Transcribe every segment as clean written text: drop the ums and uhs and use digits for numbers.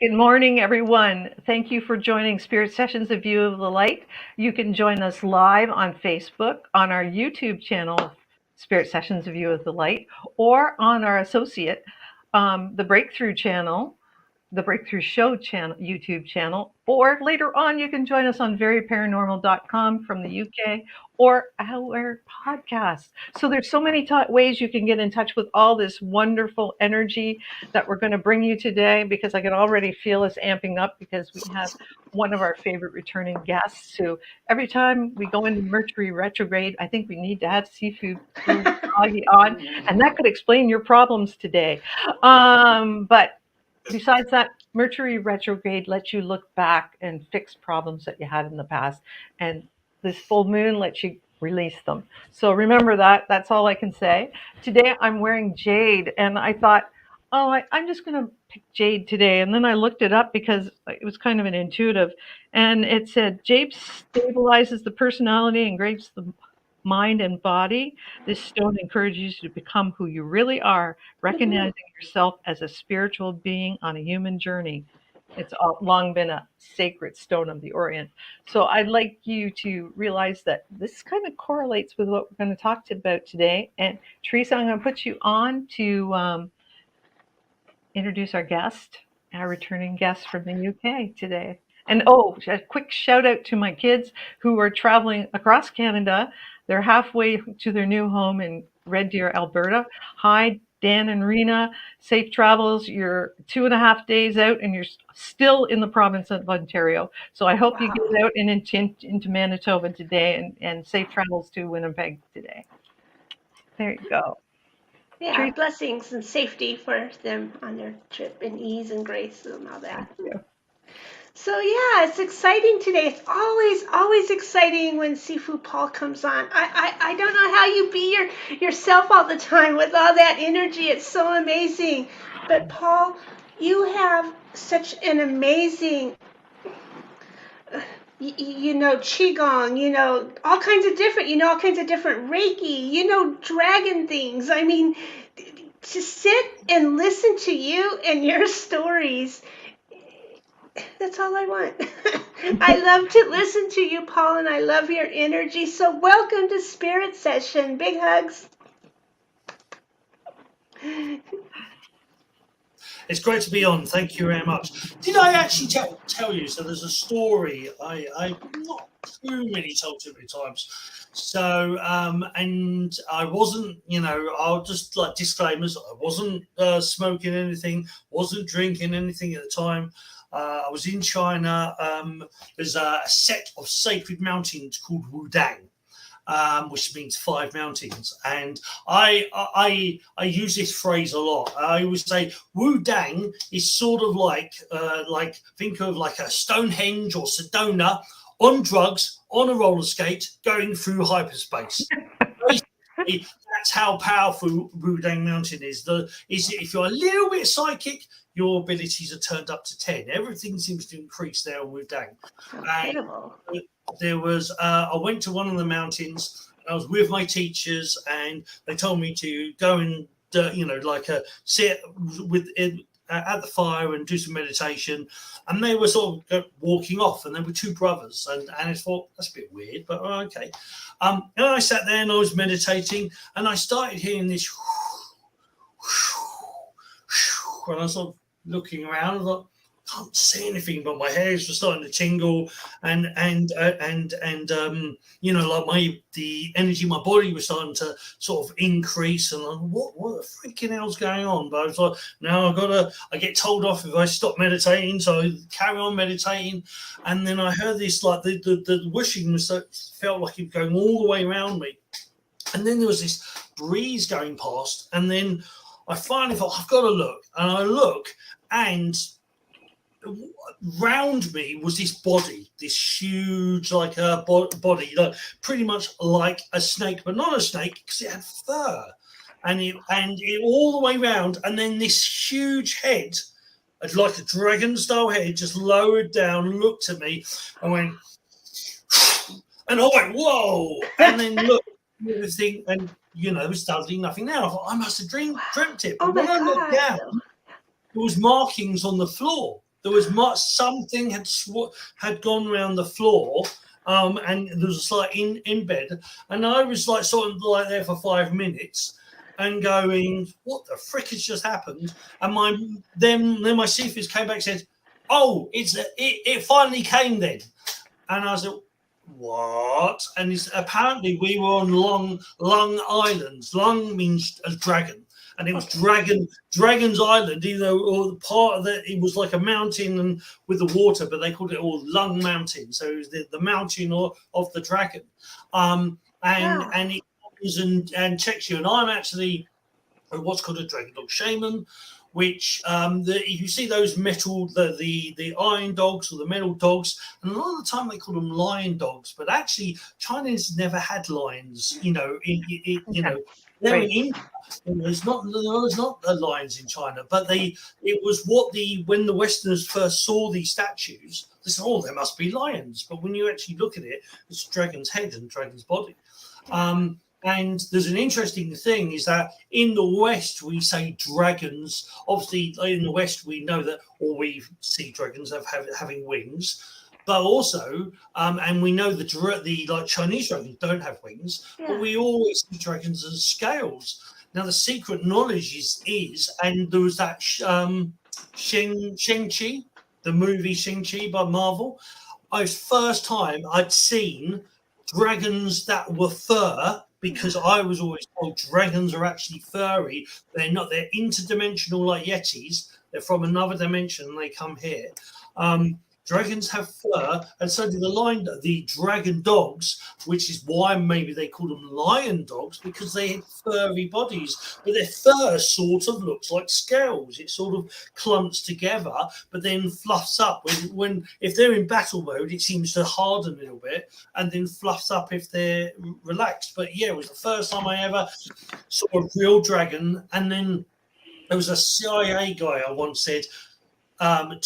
Good morning, everyone. Thank you for joining Spirit Sessions, A View of the Light. You can join us live on Facebook, on our YouTube channel, Spirit Sessions, A View of the Light, or on our associate, the Breakthrough channel, the Breakthrough Show channel, YouTube channel, or later on you can join us on veryparanormal.com from the UK or our podcast. So there's so many ways you can get in touch with all this wonderful energy that we're going to bring you today, because I can already feel us amping up because we have one of our favorite returning guests who every time we go into Mercury retrograde, I think we need to have Sifu Boggie on, and that could explain your problems today. But besides that, Mercury retrograde lets you look back and fix problems that you had in the past. And this full moon lets you release them. So remember that. That's all I can say. Today I'm wearing jade, and I thought, oh, I'm just going to pick jade today. And then I looked it up because it was kind of an intuitive. And it said jade stabilizes the personality and grapes the mind and body. This stone encourages you to become who you really are, recognizing yourself as a spiritual being on a human journey. It's long been a sacred stone of the Orient. So I'd like you to realize that this kind of correlates with what we're going to talk about today. And Teresa, I'm going to put you on to introduce our guest, our returning guest from the UK today. And oh, a quick shout out to my kids who are traveling across Canada. They're halfway to their new home in Red Deer, Alberta. Hi, Dan and Rena. Safe travels. You're 2.5 days out and you're still in the province of Ontario. So I hope you get out and into Manitoba today, and safe travels to Winnipeg today. There you go. Yeah, blessings and safety for them on their trip, and ease and grace and all that. So yeah, it's exciting today. It's always exciting when Sifu Paul comes on. I don't know how you be yourself all the time with all that energy. It's so amazing. But Paul, you have such an amazing, Qigong, all kinds of different Reiki, dragon things. I mean, to sit and listen to you and your stories, that's all I want. I love to listen to you, Paul, and I love your energy. So welcome to Spirit Session. Big hugs. It's great to be on. Thank you very much. Did I actually tell you? So there's a story I've not too many told too many times. So and I wasn't, I'll just like disclaimers. I wasn't smoking anything, wasn't drinking anything at the time. I was in China. There's a set of sacred mountains called Wudang, which means 5 mountains. And I use this phrase a lot. I always say Wudang is sort of like think of like a Stonehenge or Sedona on drugs, on a roller skate, going through hyperspace. Basically, that's how powerful Wudang Mountain is. If you're a little bit psychic, your abilities are turned up to 10. Everything seems to increase there on Wudang. There was I went to one of the mountains. I was with my teachers, and they told me to go and sit with at the fire and do some meditation. And they were sort of walking off, and there were 2 brothers, and I thought that's a bit weird, but okay. And I sat there and I was meditating, and I started hearing this, and I was sort of looking around. I thought, I can't see anything, but my hairs were starting to tingle, and the energy in my body was starting to sort of increase, and I'm like, what the freaking hell's going on? But I was like, now I get told off if I stop meditating, so I carry on meditating. And then I heard this, like the whooshing felt like it was going all the way around me, and then there was this breeze going past, and then I finally thought, I've got to look, and I look, and round me was this body, this huge body, like pretty much like a snake, but not a snake because it had fur, and it all the way round, and then this huge head, like a dragon style head, just lowered down, looked at me, and went, and I went, whoa, and then looked at everything, and there was totally nothing there. I thought, I must have dreamt it. But when I looked down, there was markings on the floor. there was something had gone around the floor, and there was like in bed, and I was like sort of like there for 5 minutes, and going, what the frick has just happened? And then my Sifus came back and said, oh, it finally came then. And I was like, what? And apparently we were on Lung Islands. Lung means a dragon. And it was Dragon's Island, or part of it was like a mountain and with the water, but they called it all Lung Mountain. So it was the mountain of the dragon. And it comes and checks you. And I'm actually what's called a DragonDog Shaman, which you see those metal, the iron dogs or the metal dogs, and a lot of the time they call them lion dogs, but actually Chinese never had lions. They're in India. There's not lions in China, but it was when the Westerners first saw these statues, they said, oh, there must be lions. But when you actually look at it, it's a dragon's head and dragon's body. And there's an interesting thing is that in the West, we say dragons. Obviously, in the West, we know that, or we see dragons having wings. But also, and we know the Chinese dragons don't have wings, but we always see dragons as scales. Now, the secret knowledge is and there was that Shang-Chi, the movie Shang-Chi by Marvel. It was first time I'd seen dragons that were fur, because I was always told dragons are actually furry. They're not. They're interdimensional like Yetis. They're from another dimension and they come here. Dragons have fur, and so do the dragon dogs, which is why maybe they call them lion dogs, because they have furry bodies, but their fur sort of looks like scales. It sort of clumps together, but then fluffs up if they're in battle mode. It seems to harden a little bit, and then fluffs up if they're relaxed. But yeah, it was the first time I ever saw a real dragon. And then there was a CIA guy I once said. I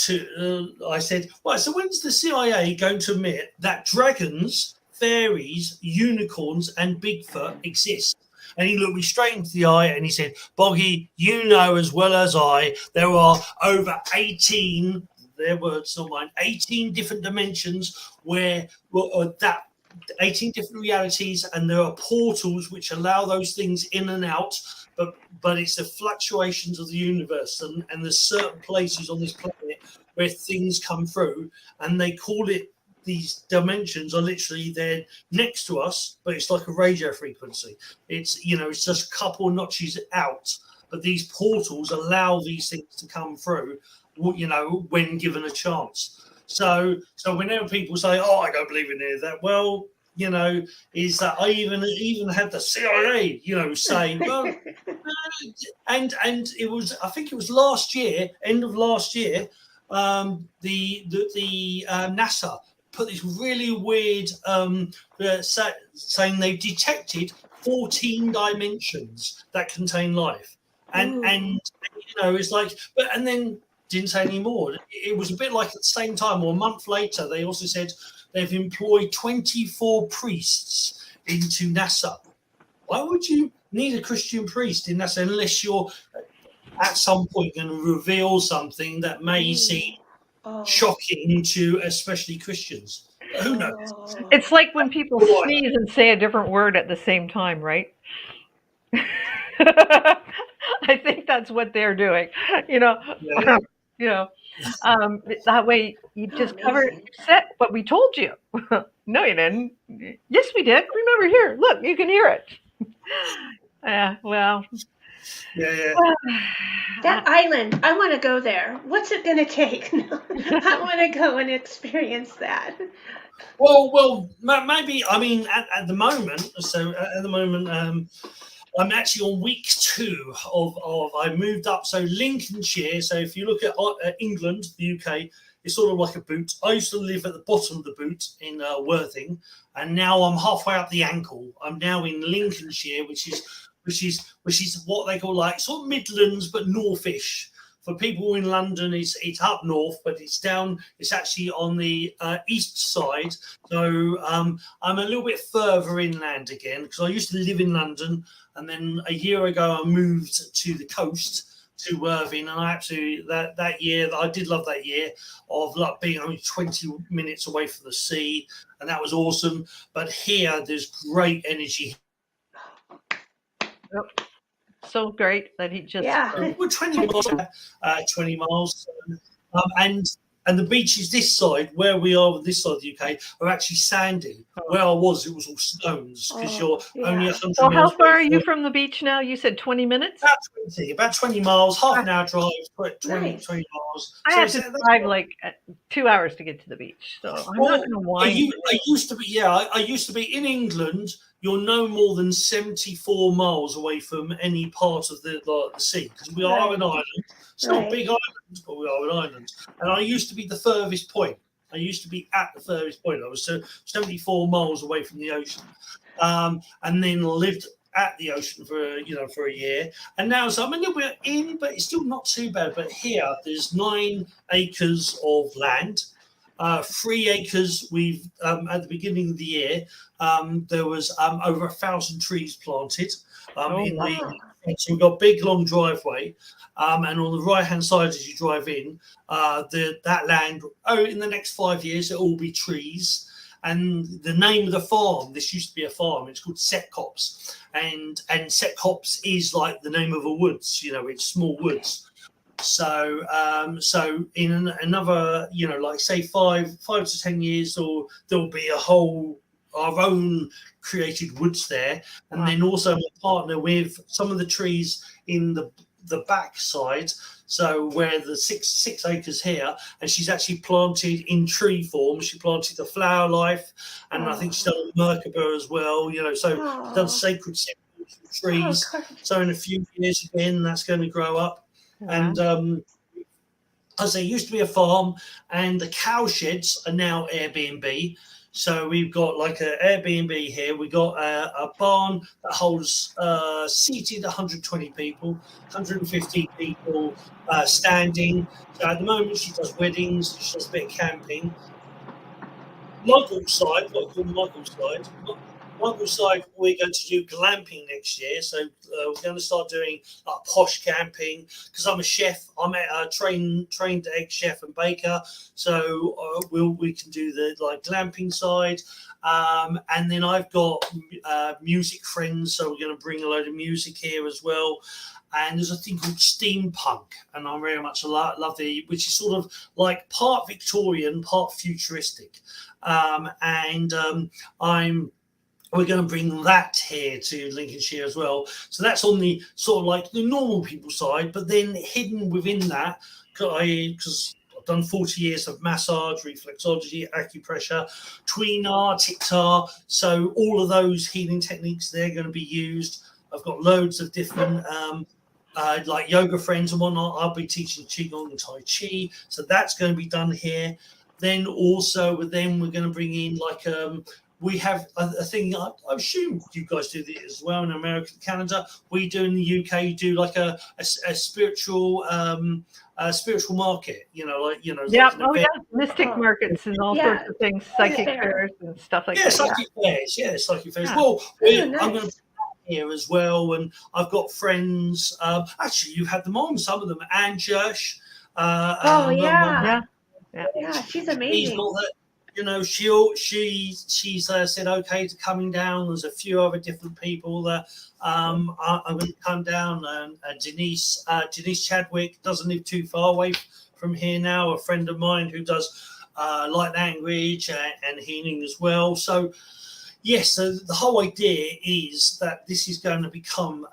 said, right, so when's the CIA going to admit that dragons, fairies, unicorns, and Bigfoot exist? And he looked me straight into the eye and he said, Boggie, you know as well as I, there are over 18, their words, not mine, 18 different dimensions where 18 different realities, and there are portals which allow those things in and out. But it's the fluctuations of the universe, and there's certain places on this planet where things come through, and they call it, these dimensions are literally they're next to us, but it's like a radio frequency. It's it's just a couple of notches out, but these portals allow these things to come through, when given a chance. So whenever people say, "Oh, I don't believe in any of that," well, is that I even had the CIA, say, well, and it was, I think it was last year, end of last year, the NASA put this really weird saying they detected 14 dimensions that contain life, and it's like, and then didn't say any more. It was a bit like at the same time, or a month later, they also said they've employed 24 priests into NASA. Why would you need a Christian priest in NASA unless you're at some point going to reveal something that may seem shocking to especially Christians? Who knows? It's like when people sneeze and say a different word at the same time, right? I think that's what they're doing. That way you just said what we told you. No, you didn't. Yes, we did. Remember, here, look, you can hear it. Well. Yeah. That island, I want to go there. What's it going to take? I want to go and experience that. Well, maybe. I mean, at the moment. So at the moment, I'm actually on week 2 of I moved up. So Lincolnshire. So if you look at England, the UK, it's sort of like a boot. I used to live at the bottom of the boot in Worthing, and now I'm halfway up the ankle. I'm now in Lincolnshire, which is what they call like sort of Midlands but Northish. For people in London, it's up north, but it's down. It's actually on the east side. So I'm a little bit further inland again, because I used to live in London, and then a year ago I moved to the coast to Worthing, and I absolutely that year I did love that year of like being only 20 minutes away from the sea, and that was awesome. But here, there's great energy. Yep. So great that he just. We're 20 miles, 20 miles, and the beaches this side, where we are on this side of the UK, are actually sandy. Where I was, it was all stones because you're only 100 So miles. how far are you from the beach now? You said 20 minutes? About 20 miles, half an hour drive, 20 miles. I have to drive like 2 hours to get to the beach, so I'm not going to whine. I used to be in England. You're no more than 74 miles away from any part of the sea, because we are an island. It's not a big island, but we are an island. And I used to be the furthest point. I used to be at the furthest point. I was 74 miles away from the ocean, and then lived at the ocean for a year. And now, so I'm a little bit in, but it's still not too bad. But here, there's 9 acres of land. 3 acres. We've at the beginning of the year, there was over 1,000 trees planted. So we've got a big long driveway, and on the right hand side as you drive in, that land. In the next 5 years, it'll all be trees. And the name of the farm, this used to be a farm, it's called Set Copse, and Set Copse is like the name of a woods. It's small woods. So in another, like say 5 to 10 years, or there'll be our own created woods there. And then also partner with some of the trees in the back side. So where the six acres here, and she's actually planted in tree form. She planted the flower life, and I think she's done a Merkaba as well. So she's done sacred trees. So in a few years again, that's going to grow up. And as there used to be a farm, and the cow sheds are now Airbnb. So we've got like an Airbnb here. We got a barn that holds seated 120 people, 150 people standing. So at the moment, she does weddings. She does a bit of camping. Michael's side, what I call Michael's side. Michael's side, we're going to do glamping next year. So we're going to start doing posh camping, because I'm a chef. I'm a trained egg chef and baker. So we can do the glamping side. And then I've got music friends. So we're going to bring a load of music here as well. And there's a thing called steampunk, and I very much love which is sort of like part Victorian, part futuristic. We're going to bring that here to Lincolnshire as well. So that's on the sort of like the normal people side, but then hidden within that, because I've done 40 years of massage, reflexology, acupressure, TuiNa, Tit-Tar. So all of those healing techniques, they're going to be used. I've got loads of different like yoga friends and whatnot. I'll be teaching Qigong and Tai Chi. So that's going to be done here. Then also we're going to bring in we have a thing, I assume you guys do this as well in America and Canada. We do in the UK, you do like a spiritual market, mystic markets and all sorts of things, psychic fairs and stuff like that. Psychic fairs. Well, I'm going to here as well, and I've got friends. Actually, you've had them on, some of them. Anne Jersh. She's amazing. She's said okay to coming down. There's a few other different people that I'm going to come down. And Denise Chadwick doesn't live too far away from here now. A friend of mine who does light language and healing as well. So yes, so the whole idea is that this is going to become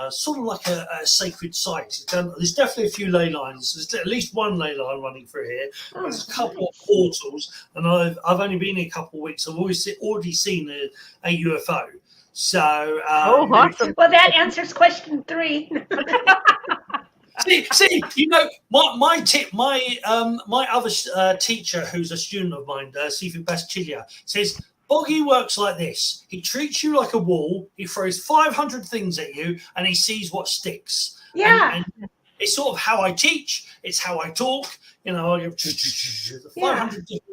sort of like a sacred site. There's definitely a few ley lines. There's at least one ley line running through here. There's a couple of portals, and I've only been here a couple of weeks. I've already seen a UFO. So awesome. Well, that answers question 3. See, my other teacher, who's a student of mine, Sifu Boggie, says Boggie works like this. He treats you like a wall. He throws 500 things at you, and he sees what sticks. Yeah. And it's sort of how I teach. It's how I talk. I give 500 different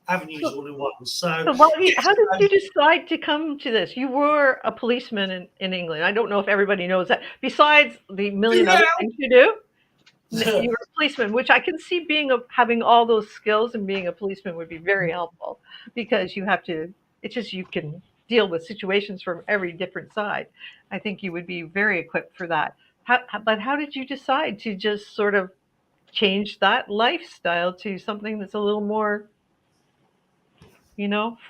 avenues all in one. So how did you decide to come to this? You were a policeman in England. I don't know if everybody knows that. Besides the million other things you do, you were a policeman, which I can see having all those skills and being a policeman would be very helpful, because you have to. It's just you can deal with situations from every different side. I think you would be very equipped for that. But how did you decide to just sort of change that lifestyle to something that's a little more,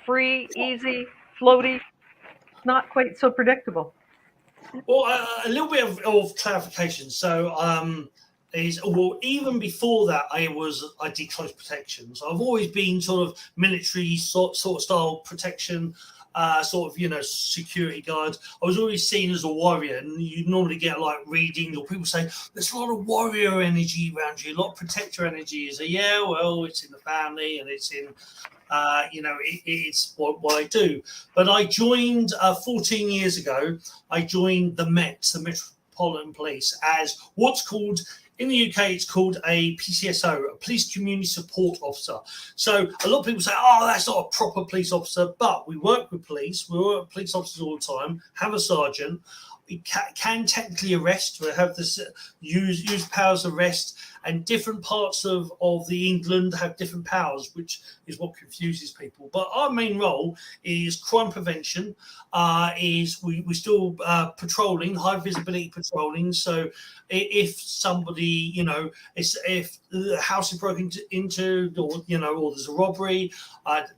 free, easy, floaty, not quite so predictable? Well, a little bit of clarification. So, even before that, I did close protection. So I've always been sort of military sort of style protection, sort of security guard. I was always seen as a warrior, and you normally get like reading or people say there's a lot of warrior energy around you, a lot of protector energy. So yeah, well, it's in the family and it's in. It's what I do. But I joined 14 years ago. I joined the Met, the Metropolitan Police, as what's called, in the UK, it's called a PCSO, a Police Community Support Officer. So a lot of people say, oh, that's not a proper police officer, but we work with police. We work with police officers all the time, have a sergeant. We can technically arrest. We have this use powers of arrest, and different parts of the England have different powers, which is what confuses people. But our main role is crime prevention. We're still patrolling, high visibility patrolling. So if somebody, if the house is broken into, or there's a robbery,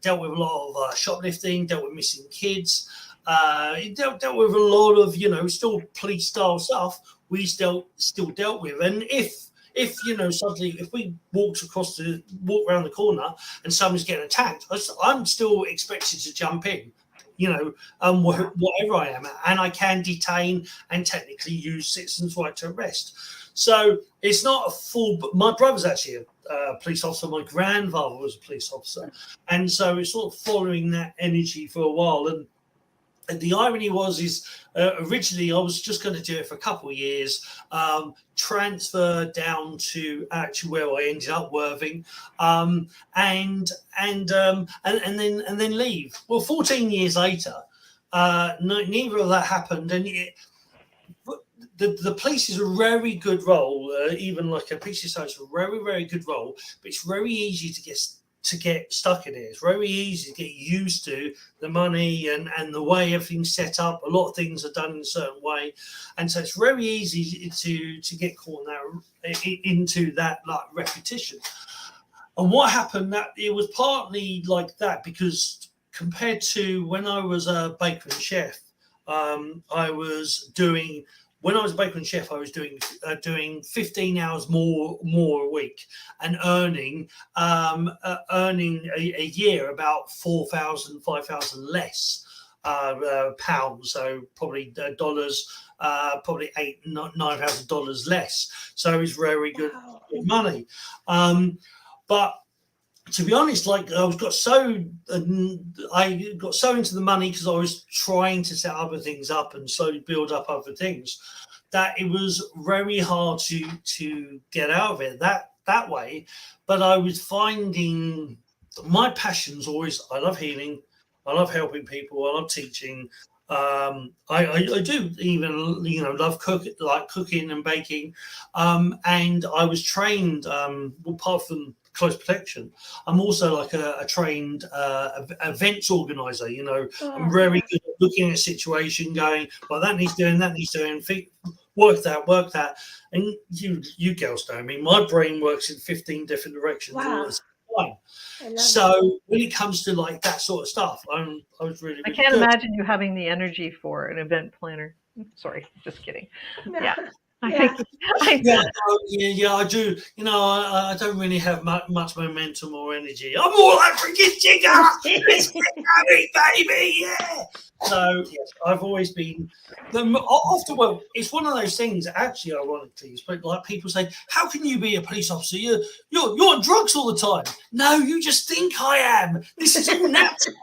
dealt with a lot of shoplifting, dealt with missing kids. Dealt with a lot of still police style stuff. We still dealt with, and if suddenly if we walk around the corner and someone's getting attacked, I'm still expected to jump in, whatever I am, and I can detain and technically use citizens' right to arrest. So it's not a full. My brother's actually a police officer. My grandfather was a police officer, and so it's sort of following that energy for a while. And the irony is originally I was just going to do it for a couple of years, transfer down to actually where I ended up Worthing, and then leave. Well, 14 years later, neither of that happened, and the police is a very good role. Even like a PCSO is a very, very good role, but it's very easy to get stuck in it. It's very easy to get used to the money and the way everything's set up. A lot of things are done in a certain way, and so it's very easy to get caught into that like repetition. And what happened, that it was partly like that because compared to when I was a baker and chef, when I was a baker and chef, I was doing 15 hours more a week and earning a year about 4,000, 5,000 less pounds. So probably dollars, probably $9,000 less. So it's very good money. But to be honest, like I got so into the money because I was trying to set other things up and slowly build up other things, that it was very hard to get out of it that way. But I was finding my passions always. I love healing. I love helping people. I love teaching. I do even love cooking and baking. And I was trained apart from close protection, I'm also like a trained events organizer. I'm very good at looking at a situation, going, well, that needs doing, work that. And you girls know me, my brain works in 15 different directions all the time. So when it comes to like that sort of stuff, I was really I can't imagine you having the energy for an event planner. Sorry, just kidding. Yeah. I do. I don't really have much momentum or energy. I'm more like freaking Jigger. It's baby, yeah. So yes, I've always been. Well, it's one of those things. Actually, ironically, like people say, "How can you be a police officer? You're on drugs all the time." No, you just think I am. This is all natural.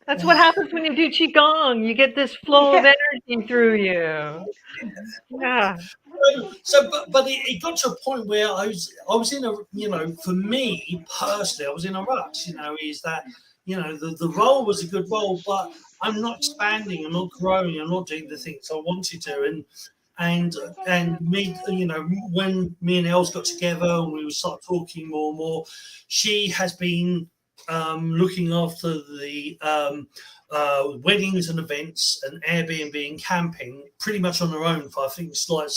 That's what happens when you do Qigong. You get this flow of energy through you. Yeah. but it got to a point where I was in a, you know, for me personally, I was in a rut. You know, is that, you know, the role was a good role, but I'm not expanding, I'm not growing, I'm not doing the things I wanted to, and me, you know, when me and Els got together and we would start talking more and more, she has been looking after the weddings and events and Airbnb and camping pretty much on her own for, I think it's like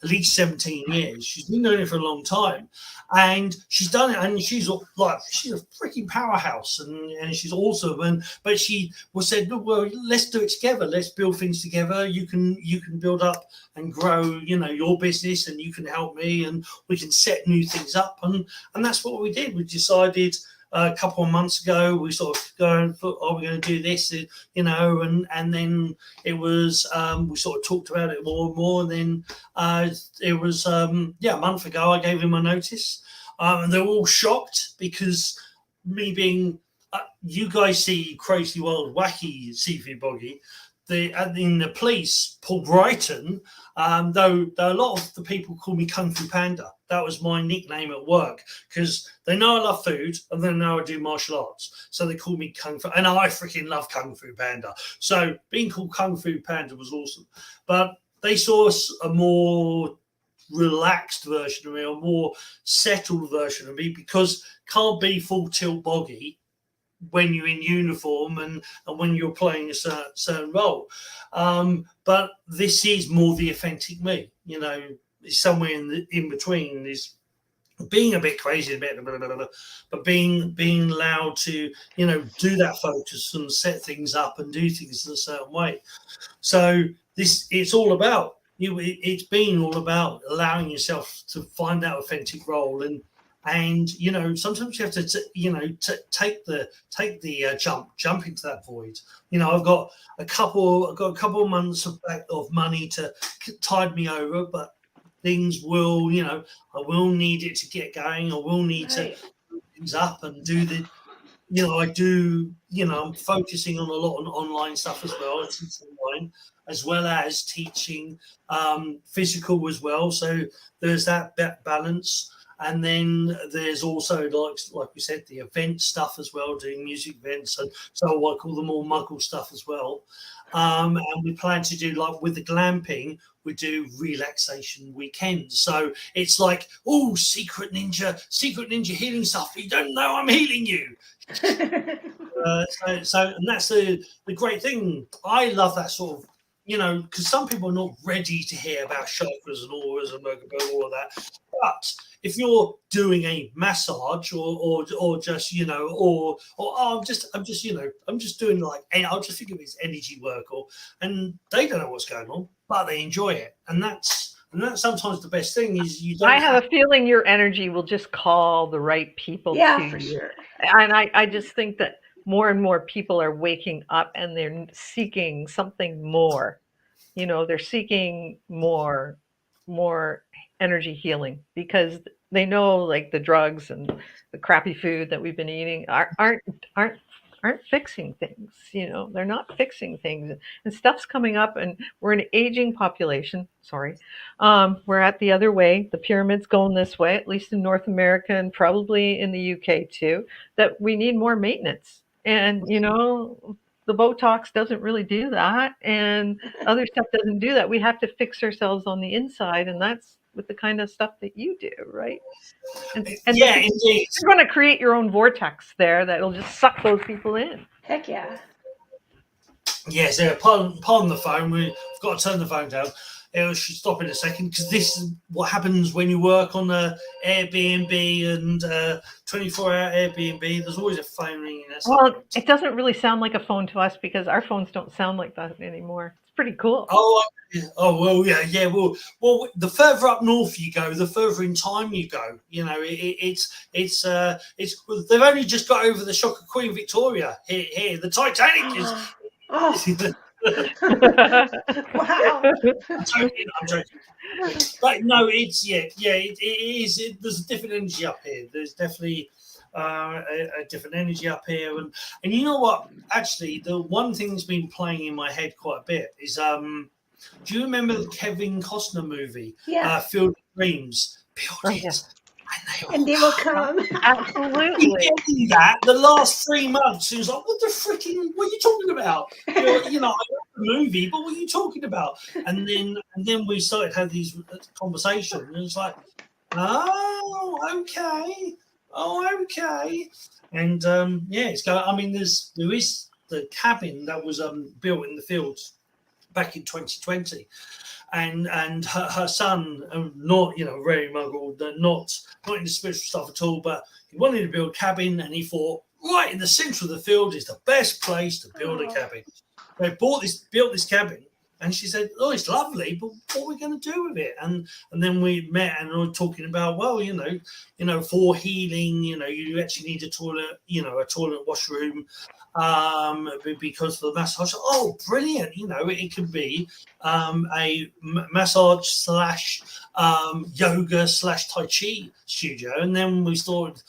at least 17 years. She's been doing it for a long time, and she's done it, and she's a freaking powerhouse, and she's awesome. And but she was said, look, well, let's do it together. Let's build things together. You can build up and grow, you know, your business, and you can help me, and we can set new things up. And that's what we did. We decided a couple of months ago, we sort of going, are we going to do this, you know, and then it was, we sort of talked about it more and more, and then it was, a month ago, I gave him my notice, and they were all shocked because me being, you guys see Crazy Wild Wacky Sifu Boggie, in the police, Paul Brighton, though a lot of the people call me Kung Fu Panda. That was my nickname at work because they know I love food and they know I do martial arts. So they call me Kung Fu, and I freaking love Kung Fu Panda. So being called Kung Fu Panda was awesome. But they saw a more relaxed version of me, a more settled version of me, because can't be full tilt boggy when you're in uniform and when you're playing a certain role. But this is more the authentic me, you know, somewhere in between is being a bit crazy, but being allowed to, you know, do that focus and set things up and do things in a certain way. So it's all about, it's been all about allowing yourself to find that authentic role. And you know, sometimes you have to take the jump into that void. You know, I've got a couple of months of money to tide me over, but things will, you know, I will need it to get going. I will need to do things up and do the, you know, I do, you know, I'm focusing on a lot on online stuff as well. I teach online as well as teaching physical as well. So there's that balance. And then there's also, like we said, the event stuff as well, doing music events. And so I call them all muggle stuff as well. And we plan to do, like with the glamping, we do relaxation weekends. So it's like, oh, secret ninja healing stuff. You don't know I'm healing you. So and that's the great thing. I love that sort of, you know, because some people are not ready to hear about chakras and auras and all of that. But if you're doing a massage or just, you know, or I'm just you know, I'm just doing like, I'll just think of it as energy work, and they don't know what's going on, but they enjoy it, and that's sometimes the best thing is you don't. I have a feeling your energy will just call the right people to for you. Sure. And I just think that more and more people are waking up and they're seeking something more. You know, they're seeking more energy healing because they know, like, the drugs and the crappy food that we've been eating aren't fixing things. You know, they're not fixing things, and stuff's coming up, and we're an aging population. Sorry. We're at the other way. The pyramid's going this way, at least in North America and probably in the UK too, that we need more maintenance. And, you know, the Botox doesn't really do that, and other stuff doesn't do that. We have to fix ourselves on the inside, and that's with the kind of stuff that you do, right? And yeah, indeed. You're going to create your own vortex there that'll just suck those people in. Heck yeah. Yes, pardon the phone. We've got to turn the phone down. It should stop in a second, because this is what happens when you work on a Airbnb and 24-hour Airbnb. There's always a phone ringing. Well, it doesn't really sound like a phone to us because our phones don't sound like that anymore. It's pretty cool. Oh well, yeah. Well, the further up north you go, the further in time you go. You know, it's they've only just got over the shock of Queen Victoria here. The Titanic is. Wow. I'm joking. But no, it is. There's a different energy up here. There's definitely a different energy up here, and you know what? Actually, the one thing that's been playing in my head quite a bit is Do you remember the Kevin Costner movie, Yeah. Field of Dreams? Build it, yeah. And they will come. Absolutely. Getting that the last 3 months, he was like, what are you talking about? I love the movie, but what are you talking about? And then we started having these conversations, and it's like, oh, okay. And it's going. I mean, there is the cabin that was built in the fields back in 2020, and her son, not very muggled, not into spiritual stuff at all, but he wanted to build a cabin, and he thought right in the centre of the field is the best place to build a cabin. They built this cabin, and she said, "Oh, it's lovely, but what are we going to do with it?" And then we met and we were talking about, well, for healing, you actually need a toilet, a toilet washroom, because for the massage. Oh, brilliant! It could be a massage / yoga / Tai Chi studio, and then we started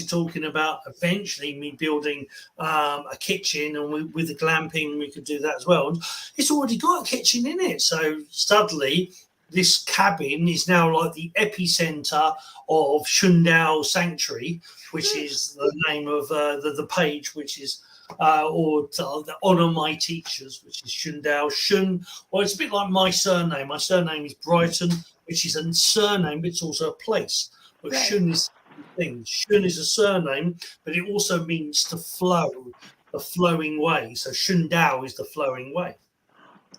talking about eventually me building a kitchen, and with the glamping we could do that as well. And it's already got a kitchen in it, so suddenly this cabin is now like the epicenter of Shun Dao Sanctuary, which is the name of the page, which is the honor my teachers, which is Shun Dao. Shun, well, it's a bit like my surname. My surname is Brighton, which is a surname, but it's also a place. But right. Shun is thing. Shun is a surname, but it also means to flow, the flowing way. So Shun Dao is the flowing way.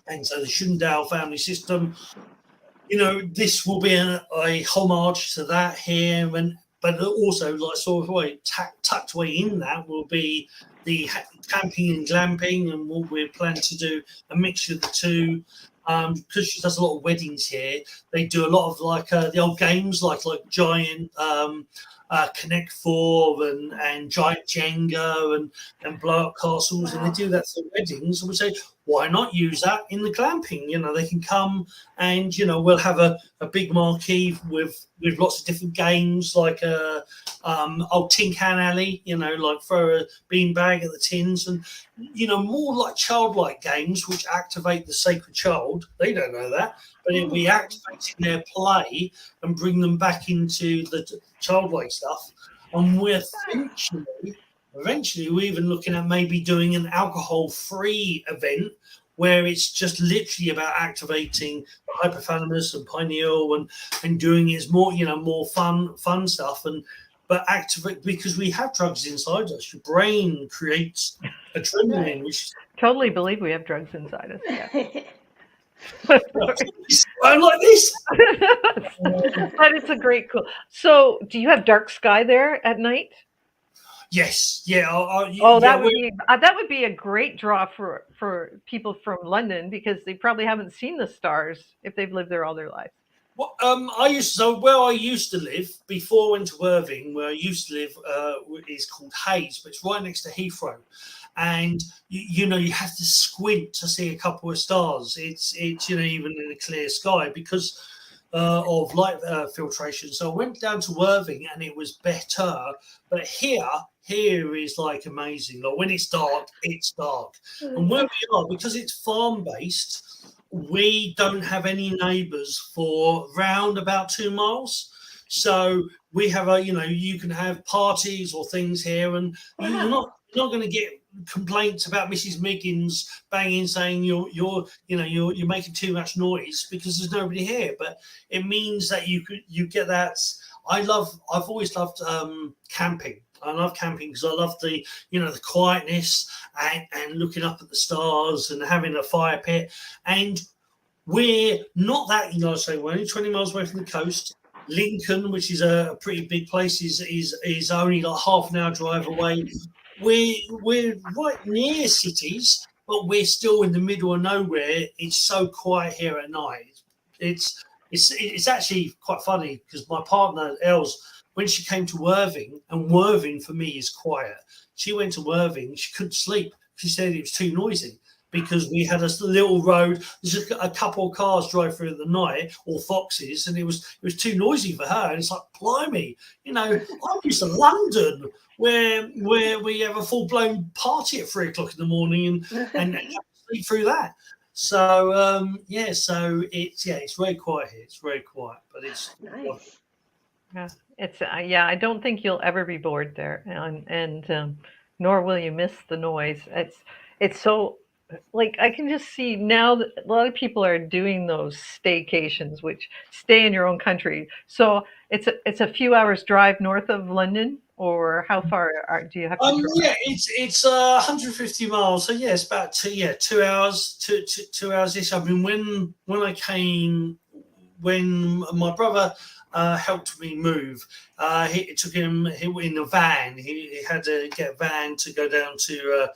And so the Shun Dao family system, this will be a homage to that here, but also like sort of way tucked away in that will be the camping and glamping, and we're planning to do a mixture of the two. Because she does a lot of weddings here, they do a lot of like the old games like giant Connect 4 and giant Jenga and blow up castles, and they do that for weddings. And we say, why not use that in the glamping? They can come and we'll have a big marquee with lots of different games like old Tin Can Alley, like throw a beanbag at the tins, and more like childlike games which activate the sacred child. They don't know that, but it'll be activating their play and bring them back into the childlike stuff. And we're eventually we're even looking at maybe doing an alcohol-free event where it's just literally about activating the hypothalamus and pineal and doing it as more fun stuff, but activate, because we have drugs inside us. Your brain creates adrenaline, which totally believe we have drugs inside us. Yeah. I'm like this. But it's a great cool. So do you have dark sky there at night? Yes, yeah. That would be a great draw for people from London, because they probably haven't seen the stars if they've lived there all their lives. Well, I used to live before I went to Worthing. Where I used to live is called Hayes, but it's right next to Heathrow, and you have to squint to see a couple of stars. It's even in a clear sky because of light filtration. So I went down to Worthing and it was better, but here is like amazing. Like when it's dark, and where we are, because it's farm based, we don't have any neighbours for round about 2 miles. So we have you can have parties or things here, and you're not going to get complaints about Mrs. Miggins banging saying you're making too much noise, because there's nobody here. But it means that you get that. I've always loved camping. I love camping because I love the the quietness and looking up at the stars and having a fire pit. And we're not that, we're only 20 miles away from the coast. Lincoln, which is a pretty big place, is only like half an hour drive away. We're right near cities, but we're still in the middle of nowhere. It's so quiet here at night. It's actually quite funny because my partner Els, when she came to Worthing, and Worthing for me is quiet. She went to Worthing, she couldn't sleep. She said it was too noisy because we had a little road. There's a couple of cars drive through at the night, or foxes, and it was too noisy for her. And it's like, blimey, I'm used to London where we have a full blown party at 3 o'clock in the morning and sleep through that. So so it's very quiet here. It's very quiet, but it's Nice. Yeah, I don't think you'll ever be bored there, and nor will you miss the noise. It's so like I can just see now that a lot of people are doing those staycations, which stay in your own country. So it's a few hours drive north of London, or how far do you have to drive? Yeah, it's 150 miles. So yeah, it's about 2 hours, 2 hours ish. I mean, when I came, when my brother helped me move, it took him in a van. He had to get a van to go down to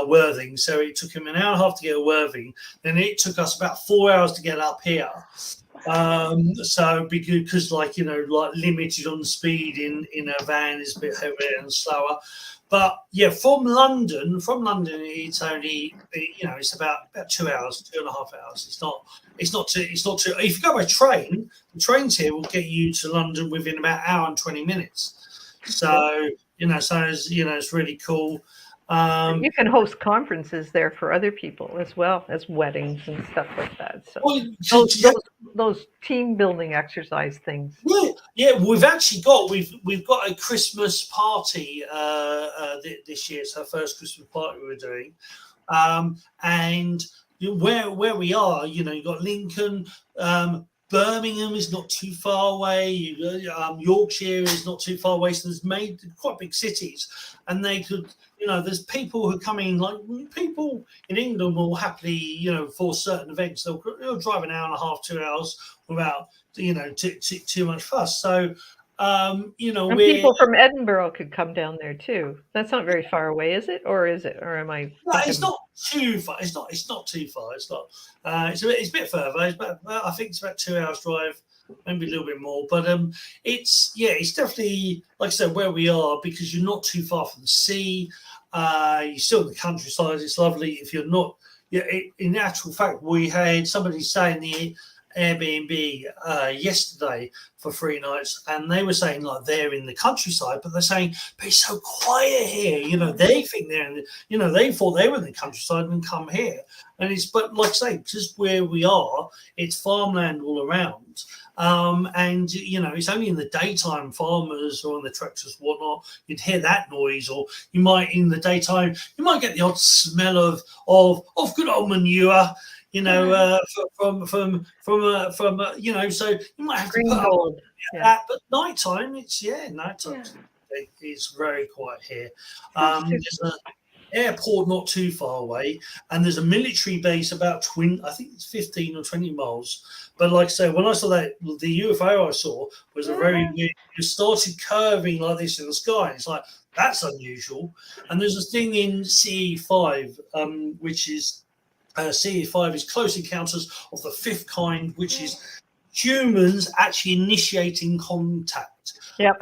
Worthing. So it took him an hour and a half to get to Worthing. Then it took us about 4 hours to get up here. So because like limited on speed in a van is a bit heavier and slower. But yeah, from London it's only it's about 2 hours, 2.5 hours. It's not too. If you go by train, the trains here will get you to London within about an hour and 20 minutes. So it's really cool. You can host conferences there for other people as well as weddings and stuff like that. So those team building exercise things. Yeah, we've got a Christmas party this year. It's our first Christmas party we're doing, and where we are, you've got Lincoln. Birmingham is not too far away. Yorkshire is not too far away. So there's made quite big cities, and they could, there's people who come in, like people in England will happily, for certain events, they'll drive an hour and a half, 2 hours without, too much fuss. So, and people from Edinburgh could come down there too. That's not very far away, is it? Or is it? Or am I? No, it's not too far. It's not too far. It's not. It's a bit further. I think it's about 2 hours drive, maybe a little bit more. But it's definitely, like I said, where we are, because you're not too far from the sea. You're still in the countryside. It's lovely. If you're not, in actual fact, we had somebody saying the Airbnb yesterday for 3 nights, and they were saying like they're in the countryside, but they're saying, but it's so quiet here. They think they're in the, they thought they were in the countryside and come here, but like I say, just where we are, it's farmland all around. And it's only in the daytime farmers or on the tractors whatnot you'd hear that noise, or you might in the daytime you might get the odd smell of good old manure. From so you might have Green to put gold. up that, but nighttime it's very quiet here. There's an airport not too far away, and there's a military base about I think it's 15 or 20 miles. But like I say, when I saw that, the UFO I saw was a very weird. It started curving like this in the sky. It's like, that's unusual. And there's a thing in CE5, which is CE5 is Close Encounters of the Fifth Kind, which is humans actually initiating contact. Yep.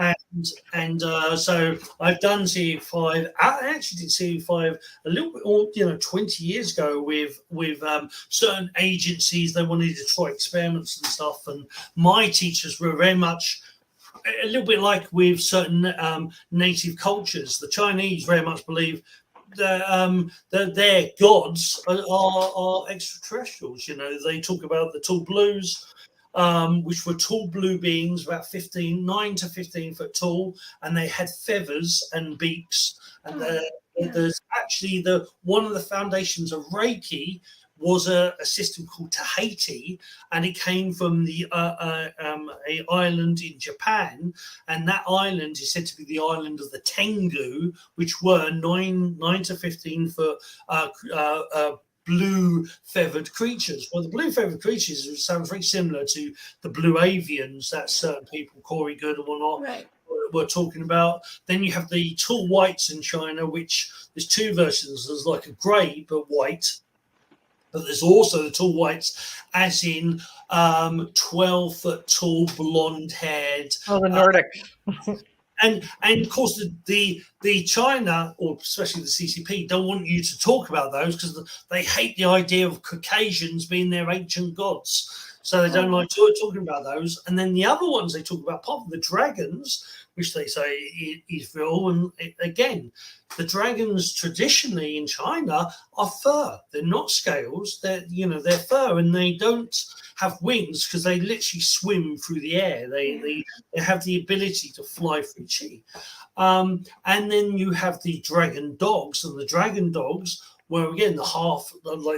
And so I've done CE5. I actually did CE5 a little bit, 20 years ago with certain agencies. They wanted to try experiments and stuff, and my teachers were very much a little bit like with certain native cultures. The Chinese very much believe that their gods are extraterrestrials. They talk about the tall blues, which were tall blue beings, about 9 to 15 foot tall, and they had feathers and beaks. And there's actually one of the foundations of Reiki was a system called Teate, and it came from the a island in Japan, and that island is said to be the island of the Tengu, which were 9 to 15 foot blue feathered creatures. Well, the blue feathered creatures sounds very similar to the blue avians that certain people, Corey Good and whatnot, were talking about. Then you have the tall whites in China, which there's two versions. There's like a grey but white, but there's also the tall whites, as in 12 foot tall, blonde haired. Oh, the Nordics. And of course, the China, or especially the CCP, don't want you to talk about those because they hate the idea of Caucasians being their ancient gods. So they don't like talking about those. And then the other ones they talk about, apart from the dragons, which they say is real. And again, the dragons traditionally in China are fur. They're not scales. They're fur, and they don't have wings because they literally swim through the air. They have the ability to fly through chi. And then you have the dragon dogs, and the dragon dogs, where again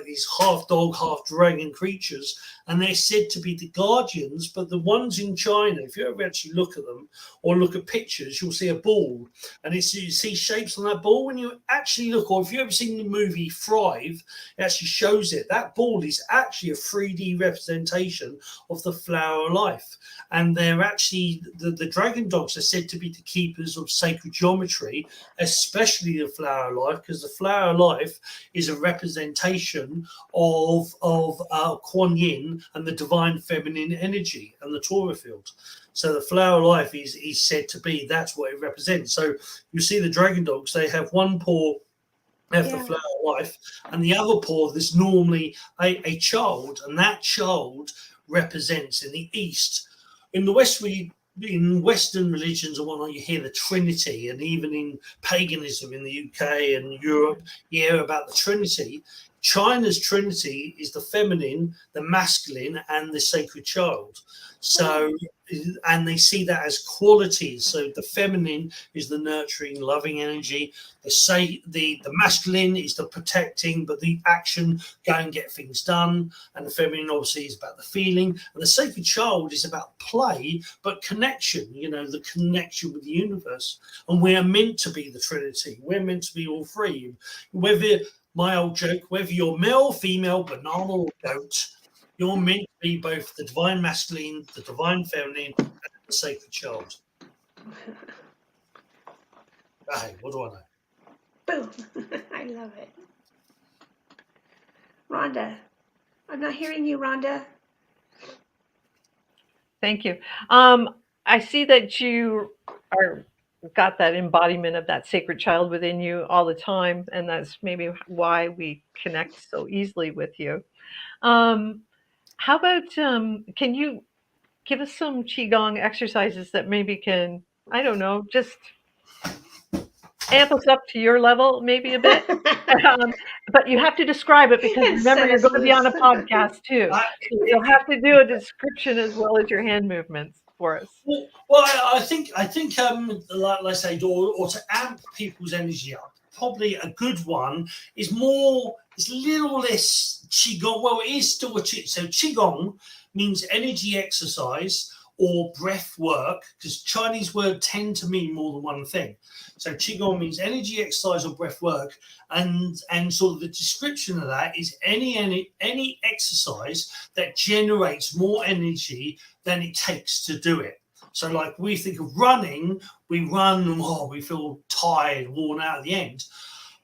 these half dog, half dragon creatures, and they're said to be the guardians. But the ones in China, if you ever actually look at them or look at pictures, you'll see a ball, and you see shapes on that ball. When you actually look, or if you've ever seen the movie Thrive, it actually shows it. That ball is actually a 3D representation of the flower of life. And they're actually, the dragon dogs are said to be the keepers of sacred geometry, especially the flower of life, because the flower of life is a representation of Kuan Yin and the divine feminine energy and the Torah field. So the flower of life is said to be, that's what it represents. So you see the dragon dogs, they have one paw, the flower of life, and the other paw, there's normally a child, and that child represents in the East. In the West, in Western religions and whatnot, you hear the Trinity, and even in paganism in the UK and Europe, you hear about the Trinity. China's Trinity is the feminine, the masculine, and the sacred child. So, and they see that as qualities. So the feminine is the nurturing, loving energy. The masculine is the protecting, but the action, go and get things done. And the feminine obviously is about the feeling. And the sacred child is about play, but connection, the connection with the universe. And we're meant to be the Trinity. We're meant to be all three. My old joke, whether you're male, female, banana, or goat, you're meant to be both the divine masculine, the divine feminine, and the sacred child. Hey, what do I know? Boom. I love it. Rhonda. I'm not hearing you, Rhonda. Thank you. I see that you got that embodiment of that sacred child within you all the time, and that's maybe why we connect so easily with you. How about can you give us some qigong exercises that maybe can, I don't know, just amp us up to your level maybe a bit? But you have to describe it, because remember, you're going to be on a podcast too, so you'll have to do a description as well as your hand movements for us. Well, I think like I say, or to amp people's energy up, probably a good one is it's a little less qigong. Well, it is still so qigong means energy exercise or breath work, because Chinese words tend to mean more than one thing. So qigong means energy exercise or breath work, and sort of the description of that is any exercise that generates more energy than it takes to do it. So like we think of running, we run and we feel tired, worn out at the end.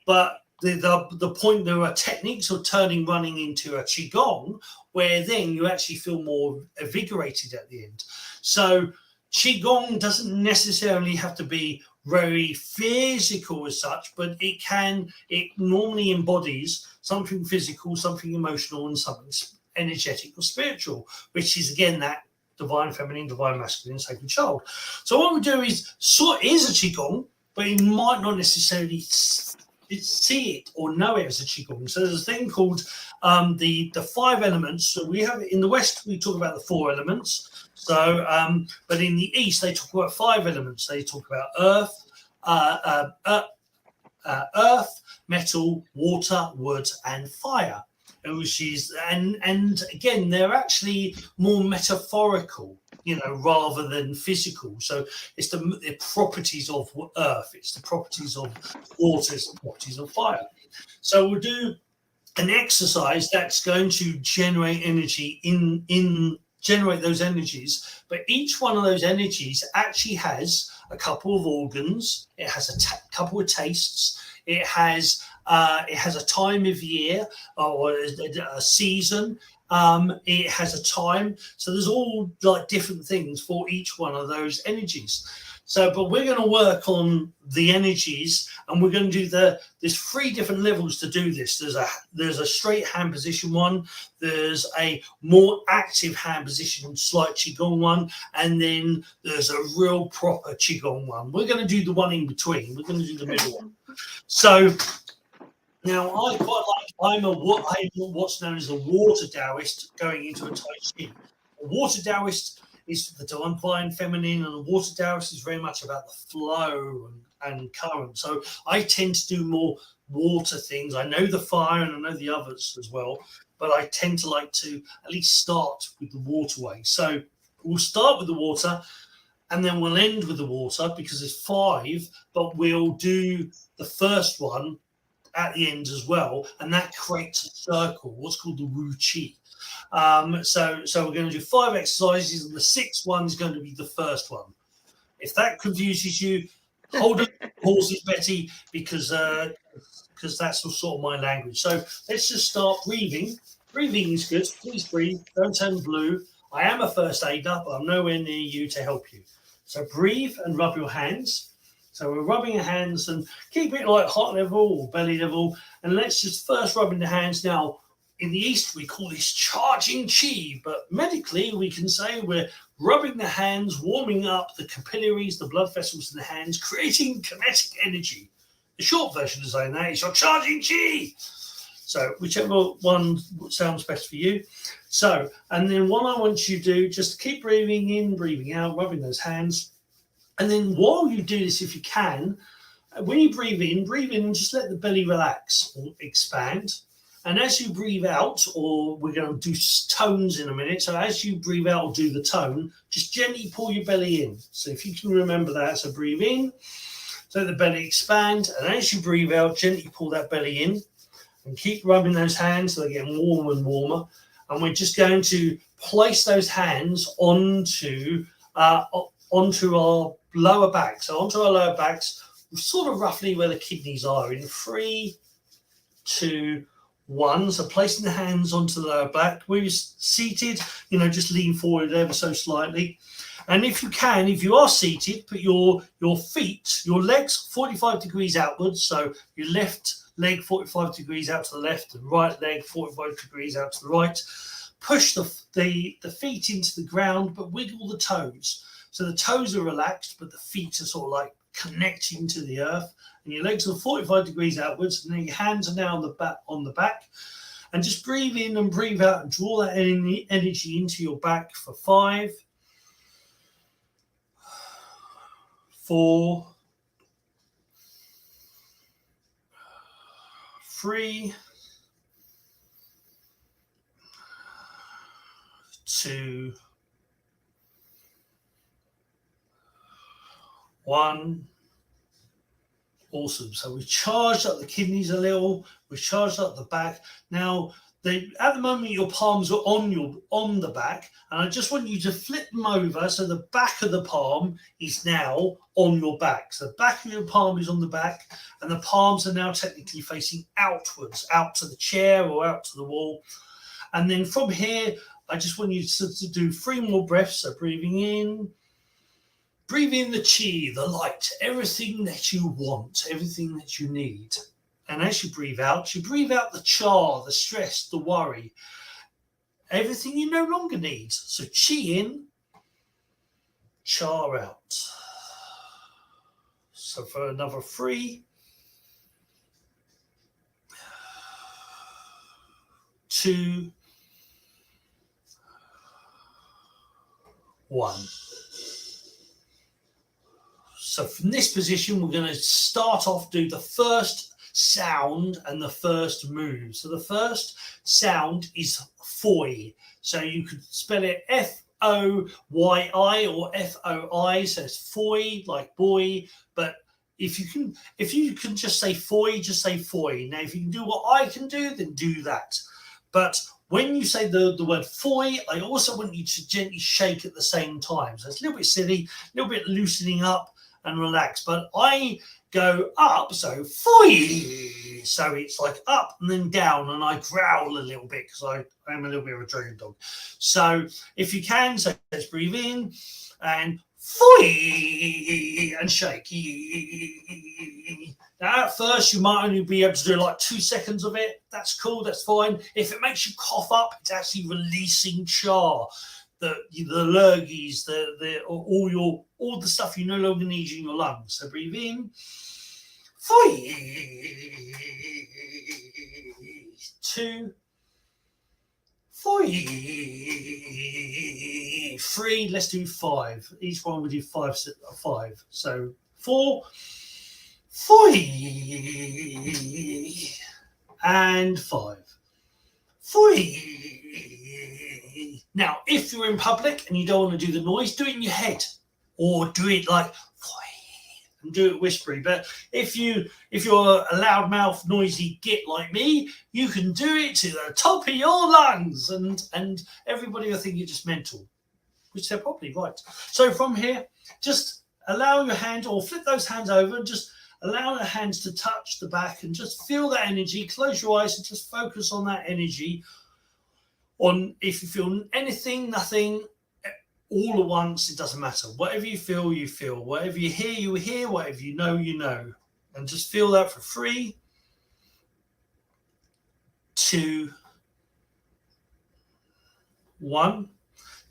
But the point, there are techniques of turning running into a qigong, where then you actually feel more invigorated at the end. So qigong doesn't necessarily have to be very physical as such, but it normally embodies something physical, something emotional, and something energetic or spiritual, which is again that divine feminine, divine masculine, sacred child. So what we do is a qigong, but you might not necessarily see it or know it as a qigong. So there's a thing called the 5 elements. So we have in the West, we talk about the 4 elements. So but in the East, they talk about 5 elements. They talk about earth, metal, water, wood, and fire. Which is and again, they're actually more metaphorical, rather than physical. So it's the properties of earth, it's the properties of water, it's the properties of fire. So we'll do an exercise that's going to generate energy generate those energies, but each one of those energies actually has a couple of organs. It has a couple of tastes. It has a time of year or a season. It has a time. So there's all like different things for each one of those energies. but we're going to work on the energies, and we're going to do there's 3 different levels to do this. There's a straight hand position one, there's a more active hand position, slight Qigong one, and then there's a real proper Qigong one. We're going to do the one in between. We're going to do the middle one. So now I quite like, I'm what's known as a water Daoist going into a Tai Chi. A water Daoist is the divine feminine, and the water Daoist is very much about the flow and current. So I tend to do more water things. I know the fire and I know the others as well, but I tend to like to at least start with the waterway. So we'll start with the water, and then we'll end with the water because it's 5, but we'll do the first one at the end as well, and that creates a circle, what's called the Wu Qi. So we're going to do 5 exercises, and the 6th one is going to be the first one. If that confuses you, hold on horses, Betty, because that's sort of my language. So let's just start breathing. Breathing is good. Please breathe. Don't turn blue. I am a first aider, but I'm nowhere near you to help you. So breathe and rub your hands. So we're rubbing our hands, and keep it like heart level or belly level. And let's just first rub in the hands. Now, in the East, we call this charging chi, but medically, we can say we're rubbing the hands, warming up the capillaries, the blood vessels in the hands, creating kinetic energy. The short version of saying that is you're charging chi. So whichever one sounds best for you. So, and then what I want you to do, just keep breathing in, breathing out, rubbing those hands. And then while you do this, if you can, when you breathe in and just let the belly relax or expand. And as you breathe out, or we're going to do tones in a minute. So as you breathe out or do the tone, just gently pull your belly in. So if you can remember that, so breathe in, let the belly expand. And as you breathe out, gently pull that belly in and keep rubbing those hands so they're getting warmer and warmer. And we're just going to place those hands onto our lower back. So onto our lower backs, sort of roughly where the kidneys are in 3, 2, 1. So placing the hands onto the lower back. We're seated, just lean forward ever so slightly. And if you can, if you are seated, put your feet, your legs 45 degrees outwards. So your left leg 45 degrees out to the left and right leg 45 degrees out to the right. Push the feet into the ground, but wiggle the toes. So the toes are relaxed, but the feet are sort of like connecting to the earth. And your legs are 45 degrees outwards, and then your hands are now on the back. And just breathe in and breathe out and draw that energy into your back for 5, 4, 3, 2, 1. Awesome. So we've charged up the kidneys a little. We've charged up the back. Now, at the moment, your palms are on the back, and I just want you to flip them over so the back of the palm is now on your back. So the back of your palm is on the back, and the palms are now technically facing outwards, out to the chair or out to the wall. And then from here, I just want you to do 3 more breaths. So breathing in. Breathe in the chi, the light, everything that you want, everything that you need. And as you breathe out the char, the stress, the worry, everything you no longer need. So chi in, char out. So for another 3, 2, 1. So from this position, we're going to start off, do the first sound and the first move. So the first sound is Foi. So you could spell it F-O-Y-I or F-O-I. So it's Foi, like boy. But if you can just say Foi, just say Foi. Now, if you can do what I can do, then do that. But when you say the word Foi, I also want you to gently shake at the same time. So it's a little bit silly, a little bit loosening up and relax. But go up, so foi. So it's like up and then down, and I growl a little bit because I am a little bit of a dragon dog. So if you can, so let's breathe in and foi and shake. Now at first you might only be able to do like 2 seconds of it. That's cool, that's fine. If it makes you cough up, it's actually releasing char. The lurgies, all the stuff you no longer need in your lungs. So breathe in. 2, 3. Let's do 5. Each one we do 5. So 4, and 5. Now, if you're in public and you don't want to do the noise, do it in your head, or do it like and do it whispery. But if you're a loudmouth, noisy git like me, you can do it to the top of your lungs, and everybody will think you're just mental, which they're probably right. So from here, just allow your hand, or flip those hands over, and just allow the hands to touch the back, and just feel that energy. Close your eyes and just focus on that energy. On if you feel anything, nothing, all at once, it doesn't matter. Whatever you feel, you feel. Whatever you hear. Whatever you know, you know. And just feel that for 3, 2, 1.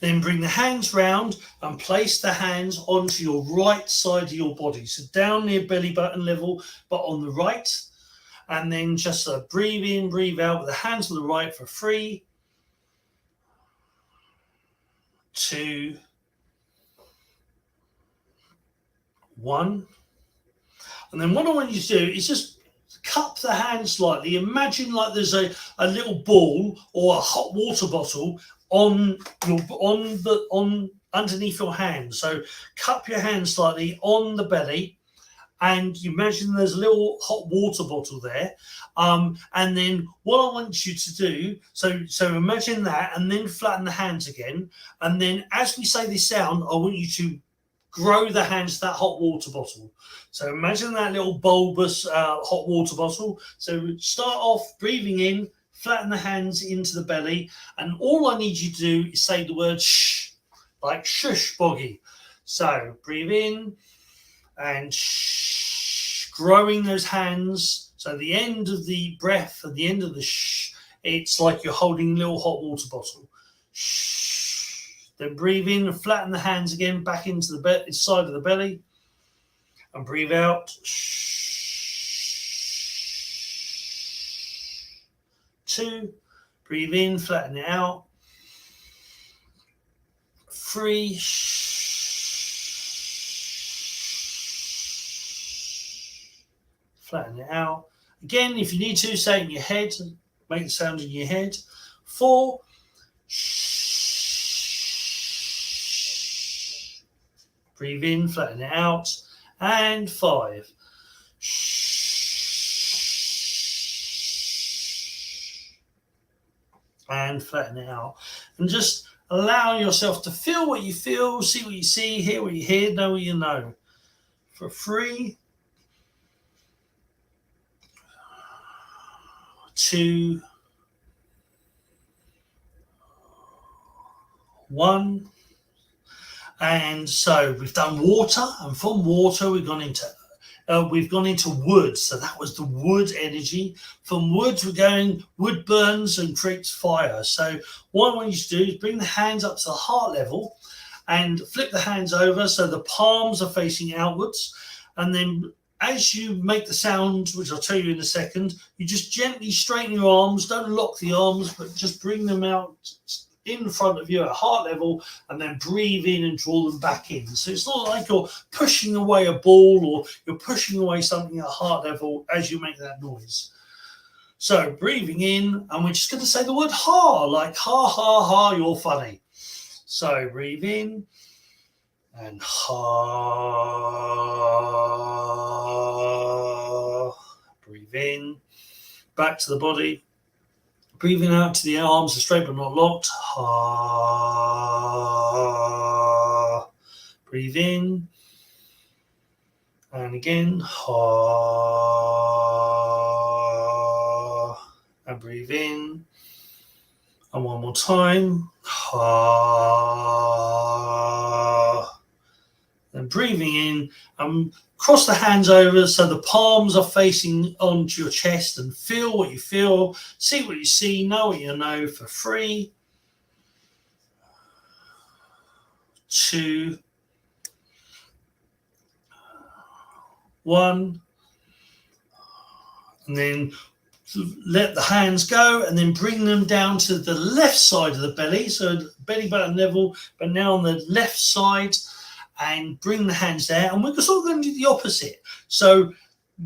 Then bring the hands round and place the hands onto your right side of your body. So down near belly button level, but on the right. And then just breathe in, breathe out with the hands on the right for 3, 2, 1. And then what I want you to do is just cup the hand slightly. Imagine like there's a little ball or a hot water bottle underneath your hand. So cup your hand slightly on the belly, and you imagine there's a little hot water bottle there. And then what I want you to do, so imagine that, and then flatten the hands again. And then as we say this sound, I want you to grow the hands to that hot water bottle. So imagine that little bulbous hot water bottle. So start off breathing in, flatten the hands into the belly. And all I need you to do is say the word shh, like shush boggy. So breathe in and shh, growing those hands. So the end of the breath, at the end of the shh, it's like you're holding a little hot water bottle. Shh. Then breathe in and flatten the hands again back into the side of the belly. And breathe out. Shh. 2. Breathe in, flatten it out. 3. Flatten it out. Again, if you need to, say it in your head. Make the sound in your head. 4. Breathe in, flatten it out. And 5. And flatten it out. And just allow yourself to feel what you feel, see what you see, hear what you hear, know what you know. For 3, 2, 1. And so we've done water, and from water we've gone into wood. So that was the wood energy. From wood, wood burns and creates fire. So what I want you to do is bring the hands up to the heart level and flip the hands over so the palms are facing outwards. And then as you make the sound, which I'll tell you in a second, you just gently straighten your arms. Don't lock the arms, but just bring them out in front of you at heart level, and then breathe in and draw them back in. So it's not like you're pushing away a ball or you're pushing away something at heart level as you make that noise. So breathing in, and we're just going to say the word ha, like ha, ha, ha, you're funny. So breathe in and ha. Breathe in, back to the body. Breathing out to the arms are straight but not locked. Ha. Breathe in And again, ha. And breathe in. And one more time, ha. And breathing in, cross the hands over so the palms are facing onto your chest, and feel what you feel, see what you see, know what you know for 3, 2, 1, and then let the hands go, and then bring them down to the left side of the belly, so belly button level, but now on the left side, and bring the hands there. And we're sort of going to do the opposite. So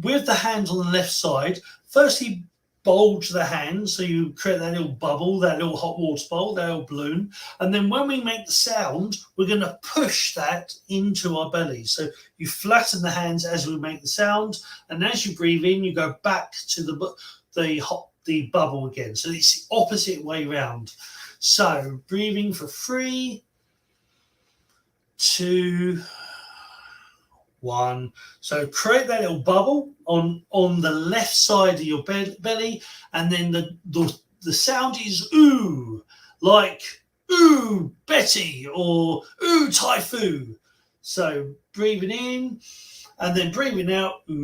with the hands on the left side, firstly bulge the hands so you create that little bubble, that little hot water bowl, that little balloon, and then when we make the sound, we're going to push that into our belly. So you flatten the hands as we make the sound, and as you breathe in, you go back to the bubble again. So it's the opposite way round. So breathing for 3, 2, 1. So create that little bubble on the left side of your belly, and then the sound is ooh, like ooh Betty or ooh Typhoon. So breathing in and then breathing out, ooh,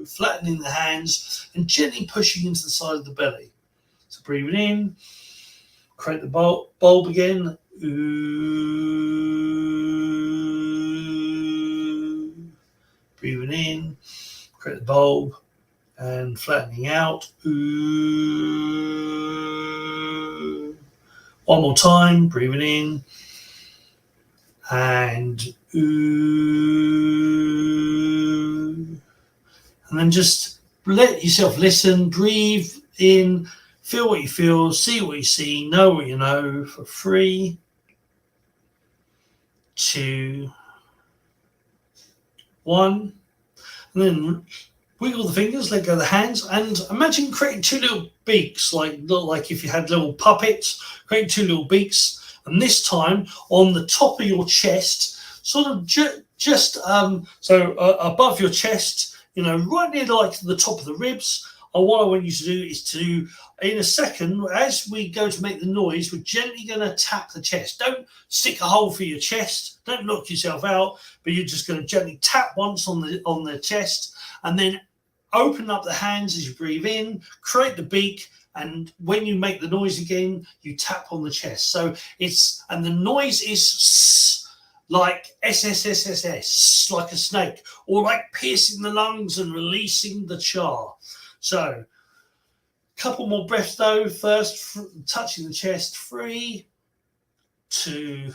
flattening the hands and gently pushing into the side of the belly. So breathing in, create the bulb again. Ooh. Breathing in, create the bulb, and flattening out. Ooh. One more time, breathing in, and ooh. And then just let yourself listen, breathe in, feel what you feel, see what you see, know what you know for 3, 2, 1. And then wiggle the fingers, let go of the hands, and imagine creating 2 little beaks, like if you had little puppets, creating 2 little beaks. And this time on the top of your chest, sort of just above your chest, right near like the top of the ribs. And what I want you to do is to, in a second, as we go to make the noise, we're gently going to tap the chest. Don't stick a hole for your chest. Don't knock yourself out, but you're just going to gently tap once on the chest, and then open up the hands as you breathe in, create the beak, and when you make the noise again, you tap on the chest. So and the noise is like SSSSS, like a snake, or like piercing the lungs and releasing the char. So, a couple more breaths though. First, touching the chest. 3, 2,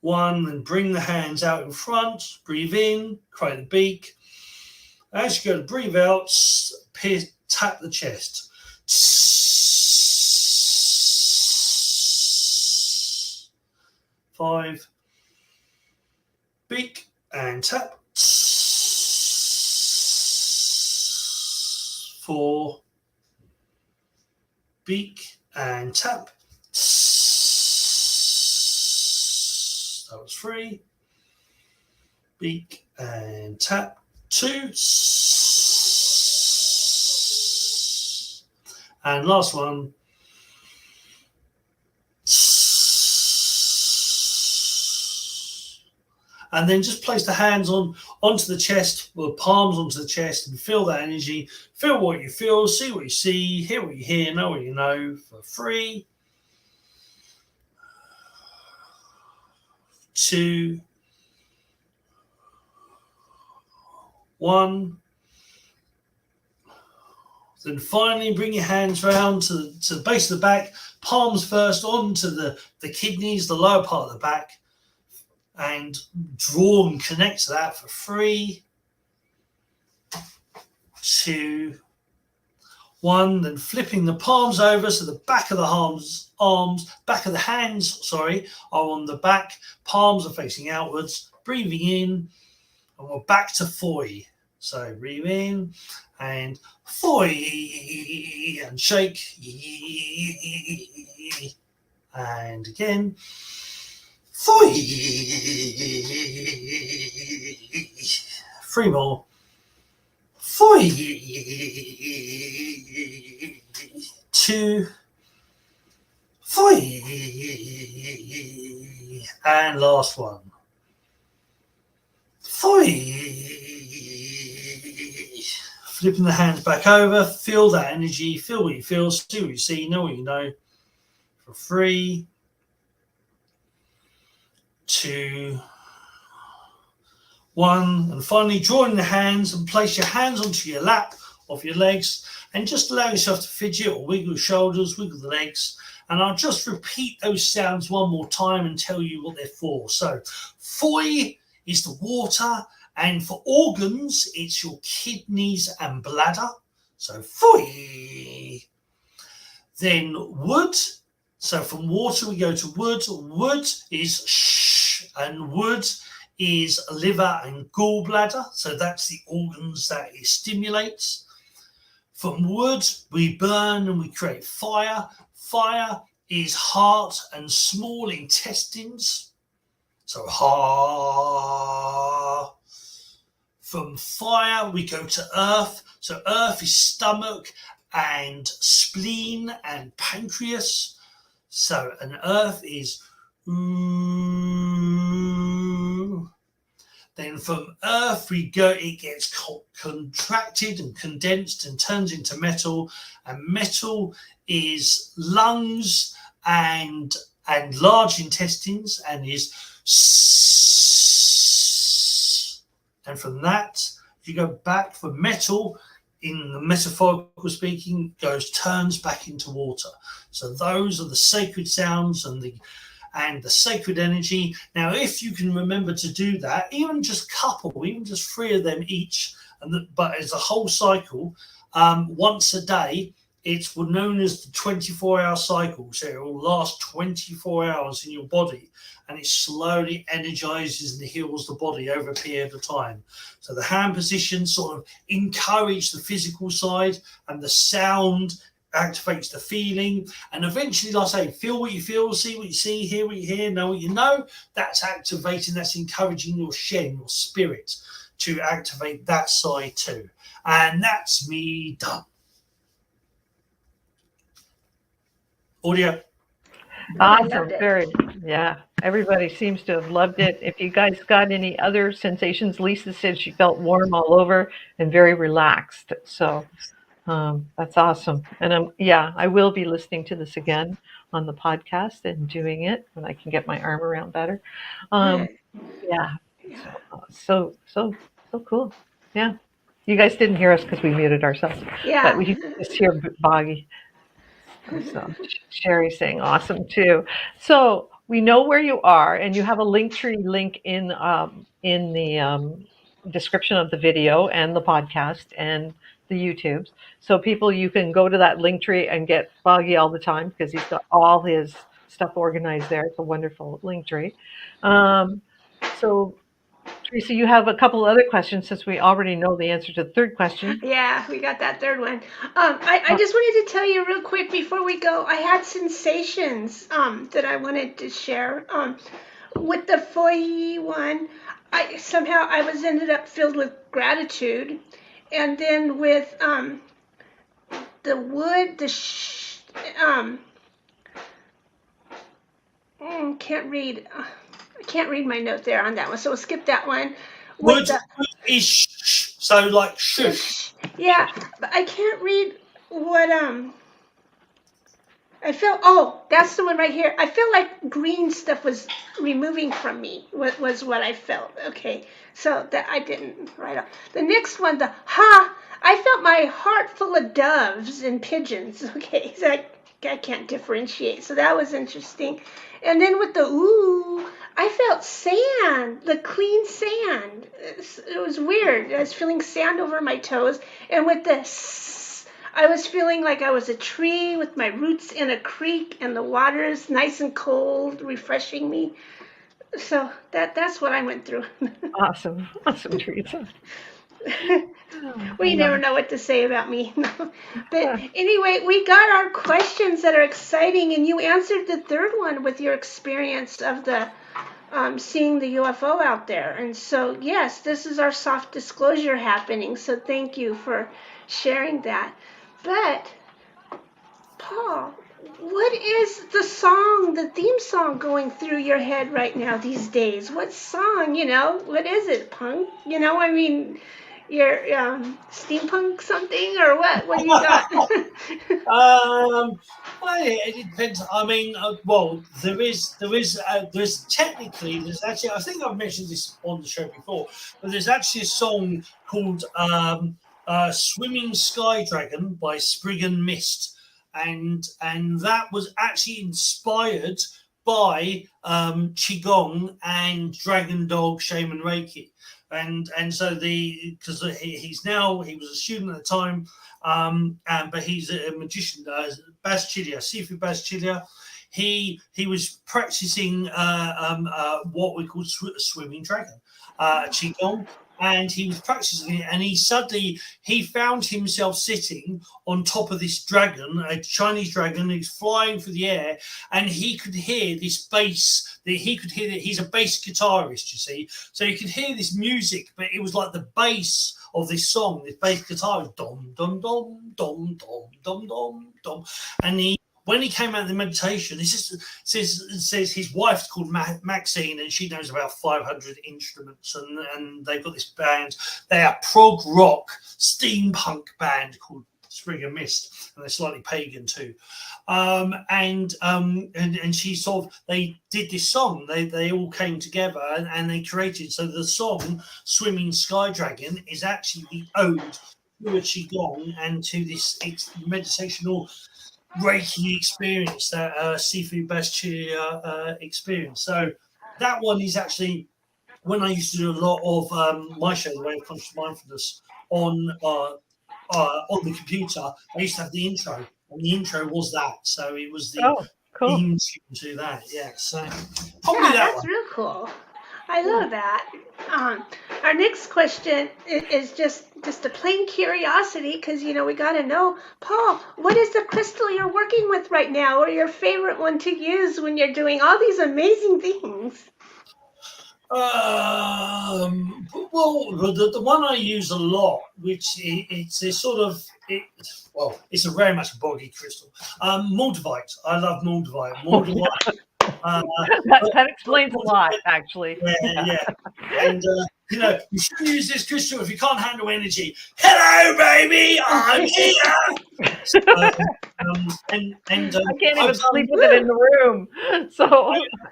1. Then bring the hands out in front. Breathe in, create the beak. As you go to breathe out, tap the chest. 5. Beak and tap. 4. Beak and tap. That was 3. Beak and tap. 2. And last one. And then just place the hands onto the chest, or palms onto the chest, and feel that energy. Feel what you feel, see what you see, hear what you hear, know what you know for 3, 2, 1. Then finally bring your hands round to the base of the back, palms first onto the kidneys, the lower part of the back, and draw and connect to that for 3, 2, 1. Then flipping the palms over so the back of the back of the hands, are on the back, palms are facing outwards. Breathing in, and we're back to Foi. So breathe in and Foi, and shake, and again 3 more. 4 2 3 and last one. 3. Flipping the hands back over, feel that energy, feel what you feel, see what you see, know what you know. For 3 2 1, and finally drawing the hands and place your hands onto your lap of your legs and just allow yourself to fidget or wiggle your shoulders, wiggle the legs, and I'll just repeat those sounds one more time and tell you what they're for. So Foi is the water, and for organs it's your kidneys and bladder. So Foi. Then wood. So from water we go to wood. Wood is sh, and wood is liver and gallbladder. So that's the organs that it stimulates. From wood we burn and we create fire. Fire is heart and small intestines. So ha. From fire we go to earth. So earth is stomach and spleen and pancreas. So an earth is ooh. Then from earth we go, it gets contracted and condensed and turns into metal, and metal is lungs and large intestines and is and from that you go back for metal. In the metaphorical speaking, turns back into water. So those are the sacred sounds and the sacred energy. Now, if you can remember to do that, even just 3 of them each, but as a whole cycle, once a day, it's known as the 24-hour cycle. So it will last 24 hours in your body, and it slowly energizes and heals the body over a period of time. So the hand position sort of encourage the physical side, and the sound activates the feeling, and eventually, like I say, feel what you feel, see what you see, hear what you hear, know what you know. That's activating, that's encouraging your Shen, your spirit, to activate that side too. And that's me done. Audio. Awesome. Yeah. Everybody seems to have loved it. If you guys got any other sensations, Lisa said she felt warm all over and very relaxed. So that's awesome. And I will be listening to this again on the podcast and doing it when I can get my arm around better. Yeah. So cool. Yeah. You guys didn't hear us because we muted ourselves. Yeah. But we could just hear Boggie. So Sherry's saying awesome too. So we know where you are, and you have a Linktree link in the description of the video and the podcast and the YouTubes. So people, you can go to that Linktree and get Boggie all the time because he's got all his stuff organized there. It's a wonderful Linktree. So Teresa, you have a couple other questions since we already know the answer to the third question. Yeah, we got that third one. I just wanted to tell you real quick before we go, I had sensations that I wanted to share. With the Foi one, I ended up filled with gratitude, and then with the wood, I can't read my note there on that one, so we'll skip that one. Wood is sh, so like shush. Yeah, but I can't read what I felt. Oh, that's the one right here. I felt like green stuff was removing from me. Was what I felt. Okay, so that I didn't write off. The next one, the ha. I felt my heart full of doves and pigeons. Okay, so I can't differentiate. So that was interesting. And then with the ooh, I felt sand, the clean sand. It was weird. I was feeling sand over my toes. And with the I was feeling like I was a tree with my roots in a creek, and the water is nice and cold, refreshing me. So that's what I went through. Awesome, Teresa. We never know what to say about me. But anyway, we got our questions that are exciting, and you answered the third one with your experience of the seeing the UFO out there. And so, yes, this is our soft disclosure happening. So thank you for sharing that. But Paul, what is the song, the theme song going through your head right now these days? What song, what is it, punk? I mean, your steampunk something or what? What do you got? Well, it depends. I mean, well, there's technically, there's actually, I think I've mentioned this on the show before, but there's actually a song called Swimming Sky Dragon by Sprig and Mist. And that was actually inspired by Qigong and DragonDog Shaman Reiki. And so because he was a student at the time, but he's a magician, Sifu Boggie. He was practicing what we call swimming dragon, Qigong, and he was practicing it, and he found himself sitting on top of this dragon, a Chinese dragon. He's flying through the air, and he could hear this bass. He's a bass guitarist, you see, so he could hear this music, but it was like the bass of this song, this bass guitar, dom dom dom dom dom dom dom dom, and when he came out of the meditation, he says his wife's called Maxine, and she knows about 500 instruments, and they've got this band. They are prog rock steampunk band called Sprig and Mist, and they're slightly pagan too. And she they did this song. They all came together and they created. So the song "Swimming Sky Dragon" is actually the ode to a Qigong and to this meditational Reiki experience that Sifu Boggie experience. So that one is actually when I used to do a lot of my show, The Way of Conscious Mindfulness, on the computer. I used to have the intro, and the intro was that. So it was the theme to that. Yeah. So probably that's real cool. I love that. Our next question is just a plain curiosity, because we got to know, Paul, what is the crystal you're working with right now, or your favorite one to use when you're doing all these amazing things? Well, the one I use a lot, which it's a sort of it's a very much a boggy crystal. Moldavite. I love Moldavite. Moldavite. That explains a lot, actually. Yeah. And you shouldn't use this crystal if you can't handle energy. Hello, baby, I'm here. I can't even sleep with it in the room. So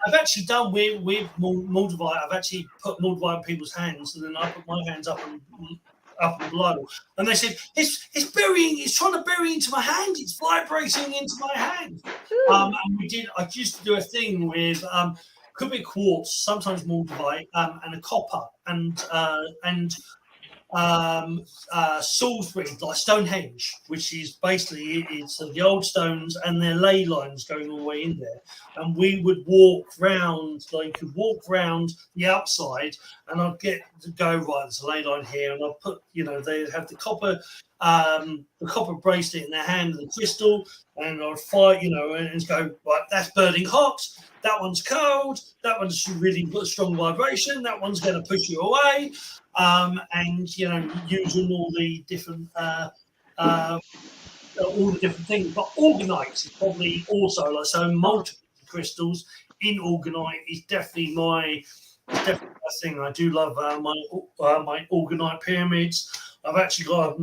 I've actually done with Moldavite. I've actually put Moldavite in people's hands, and then I put my hands up and below, and they said it's trying to bury into my hand. It's vibrating into my hand. And I used to do a thing with could be quartz, sometimes Moldavite, and a copper, and Salisbury, like Stonehenge, which is basically it's the old stones and their ley lines going all the way in there. And we would walk round, like you could walk round the outside, and I'd get to go right. There's a ley line here, and I'd put, they'd have the copper bracelet in their hand, and the crystal, and I'd fire, and go right. That's burning hot. That one's cold. That one's really got a strong vibration. That one's going to push you away. And using all the different things, but organite is probably also like so. Multiple crystals in organite is definitely my thing. I do love my organite pyramids. I've actually got.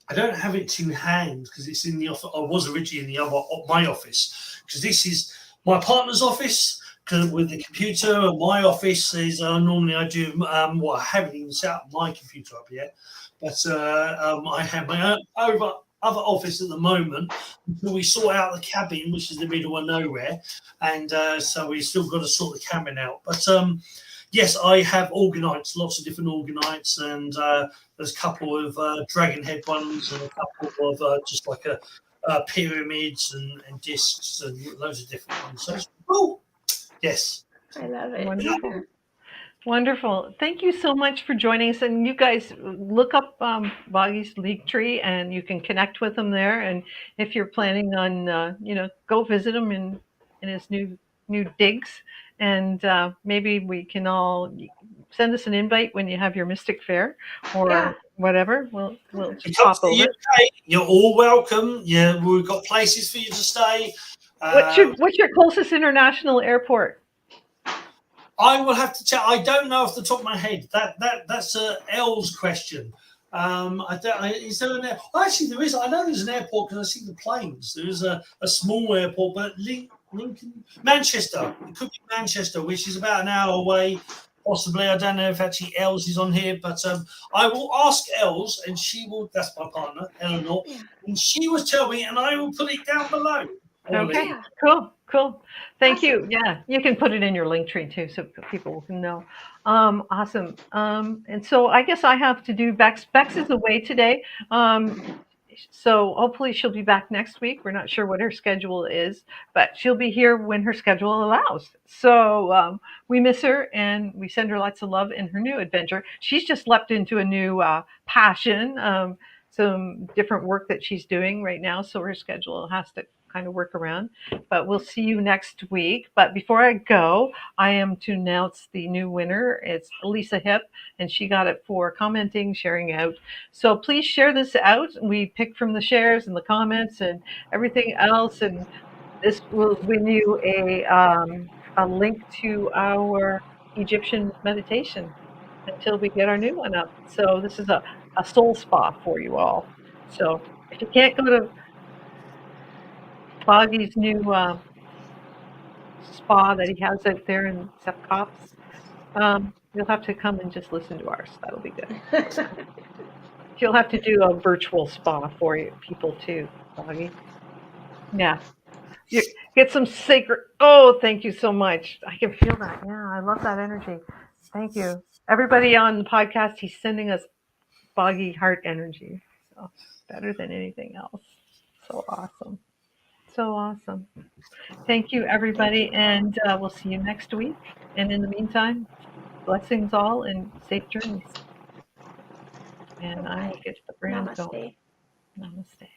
I don't have it to hand because it's in the office. I was originally in my office, because this is my partner's office. With the computer, and my office is normally I do. I haven't even set up my computer up yet, but I have my other office at the moment until we sort out the cabin, which is the middle of nowhere, and so we still got to sort the cabin out. But yes, I have organites, lots of different organites, and there's a couple of dragon head ones, and a couple of just like pyramids and discs and loads of different ones. So it's cool. Yes. I love it. Wonderful. Wonderful. Thank you so much for joining us. And you guys look up Boggie's Leak Tree, and you can connect with him there. And if you're planning on, go visit him in his new digs. And maybe we can all send us an invite when you have your Mystic Fair or whatever. We'll just pop over. UK, you're all welcome. Yeah, we've got places for you to stay. What's your closest international airport? I will have to check. I don't know off the top of my head. That's L's question. Is there an airport? Well, actually, there is. I know there's an airport because I see the planes. There is a small airport, but Lincoln, Manchester. It could be Manchester, which is about an hour away. Possibly, I don't know if actually Els is on here, but I will ask Els, and she will. That's my partner, Eleanor, and she will tell me, and I will put it down below. Okay, cool. Thank you. Yeah, you can put it in your link tree too, so people can know. Awesome. And so I guess I have to do Bex. Bex is away today. So hopefully she'll be back next week. We're not sure what her schedule is, but she'll be here when her schedule allows. So we miss her and we send her lots of love in her new adventure. She's just leapt into a new passion, some different work that she's doing right now. So her schedule has to kind of work around, but we'll see you next week. But before I go, I am to announce the new winner. It's Lisa Hip, and she got it for commenting, sharing out. So please share this out. We pick from the shares and the comments and everything else, and this will win you a link to our Egyptian meditation until we get our new one up. So this is a soul spa for you all. So if you can't go to Boggie's new spa that he has out there in Sepcops, you'll have to come and just listen to ours. That'll be good. You'll have to do a virtual spa for you people too, Boggie. Yeah. You get some sacred. Oh, thank you so much. I can feel that. Yeah, I love that energy. Thank you. Everybody on the podcast, he's sending us Boggie heart energy. So better than anything else. So awesome. So awesome. Thank you, everybody, and we'll see you next week. And in the meantime, blessings all and safe journeys. And I will get the brand going. Namaste. Namaste.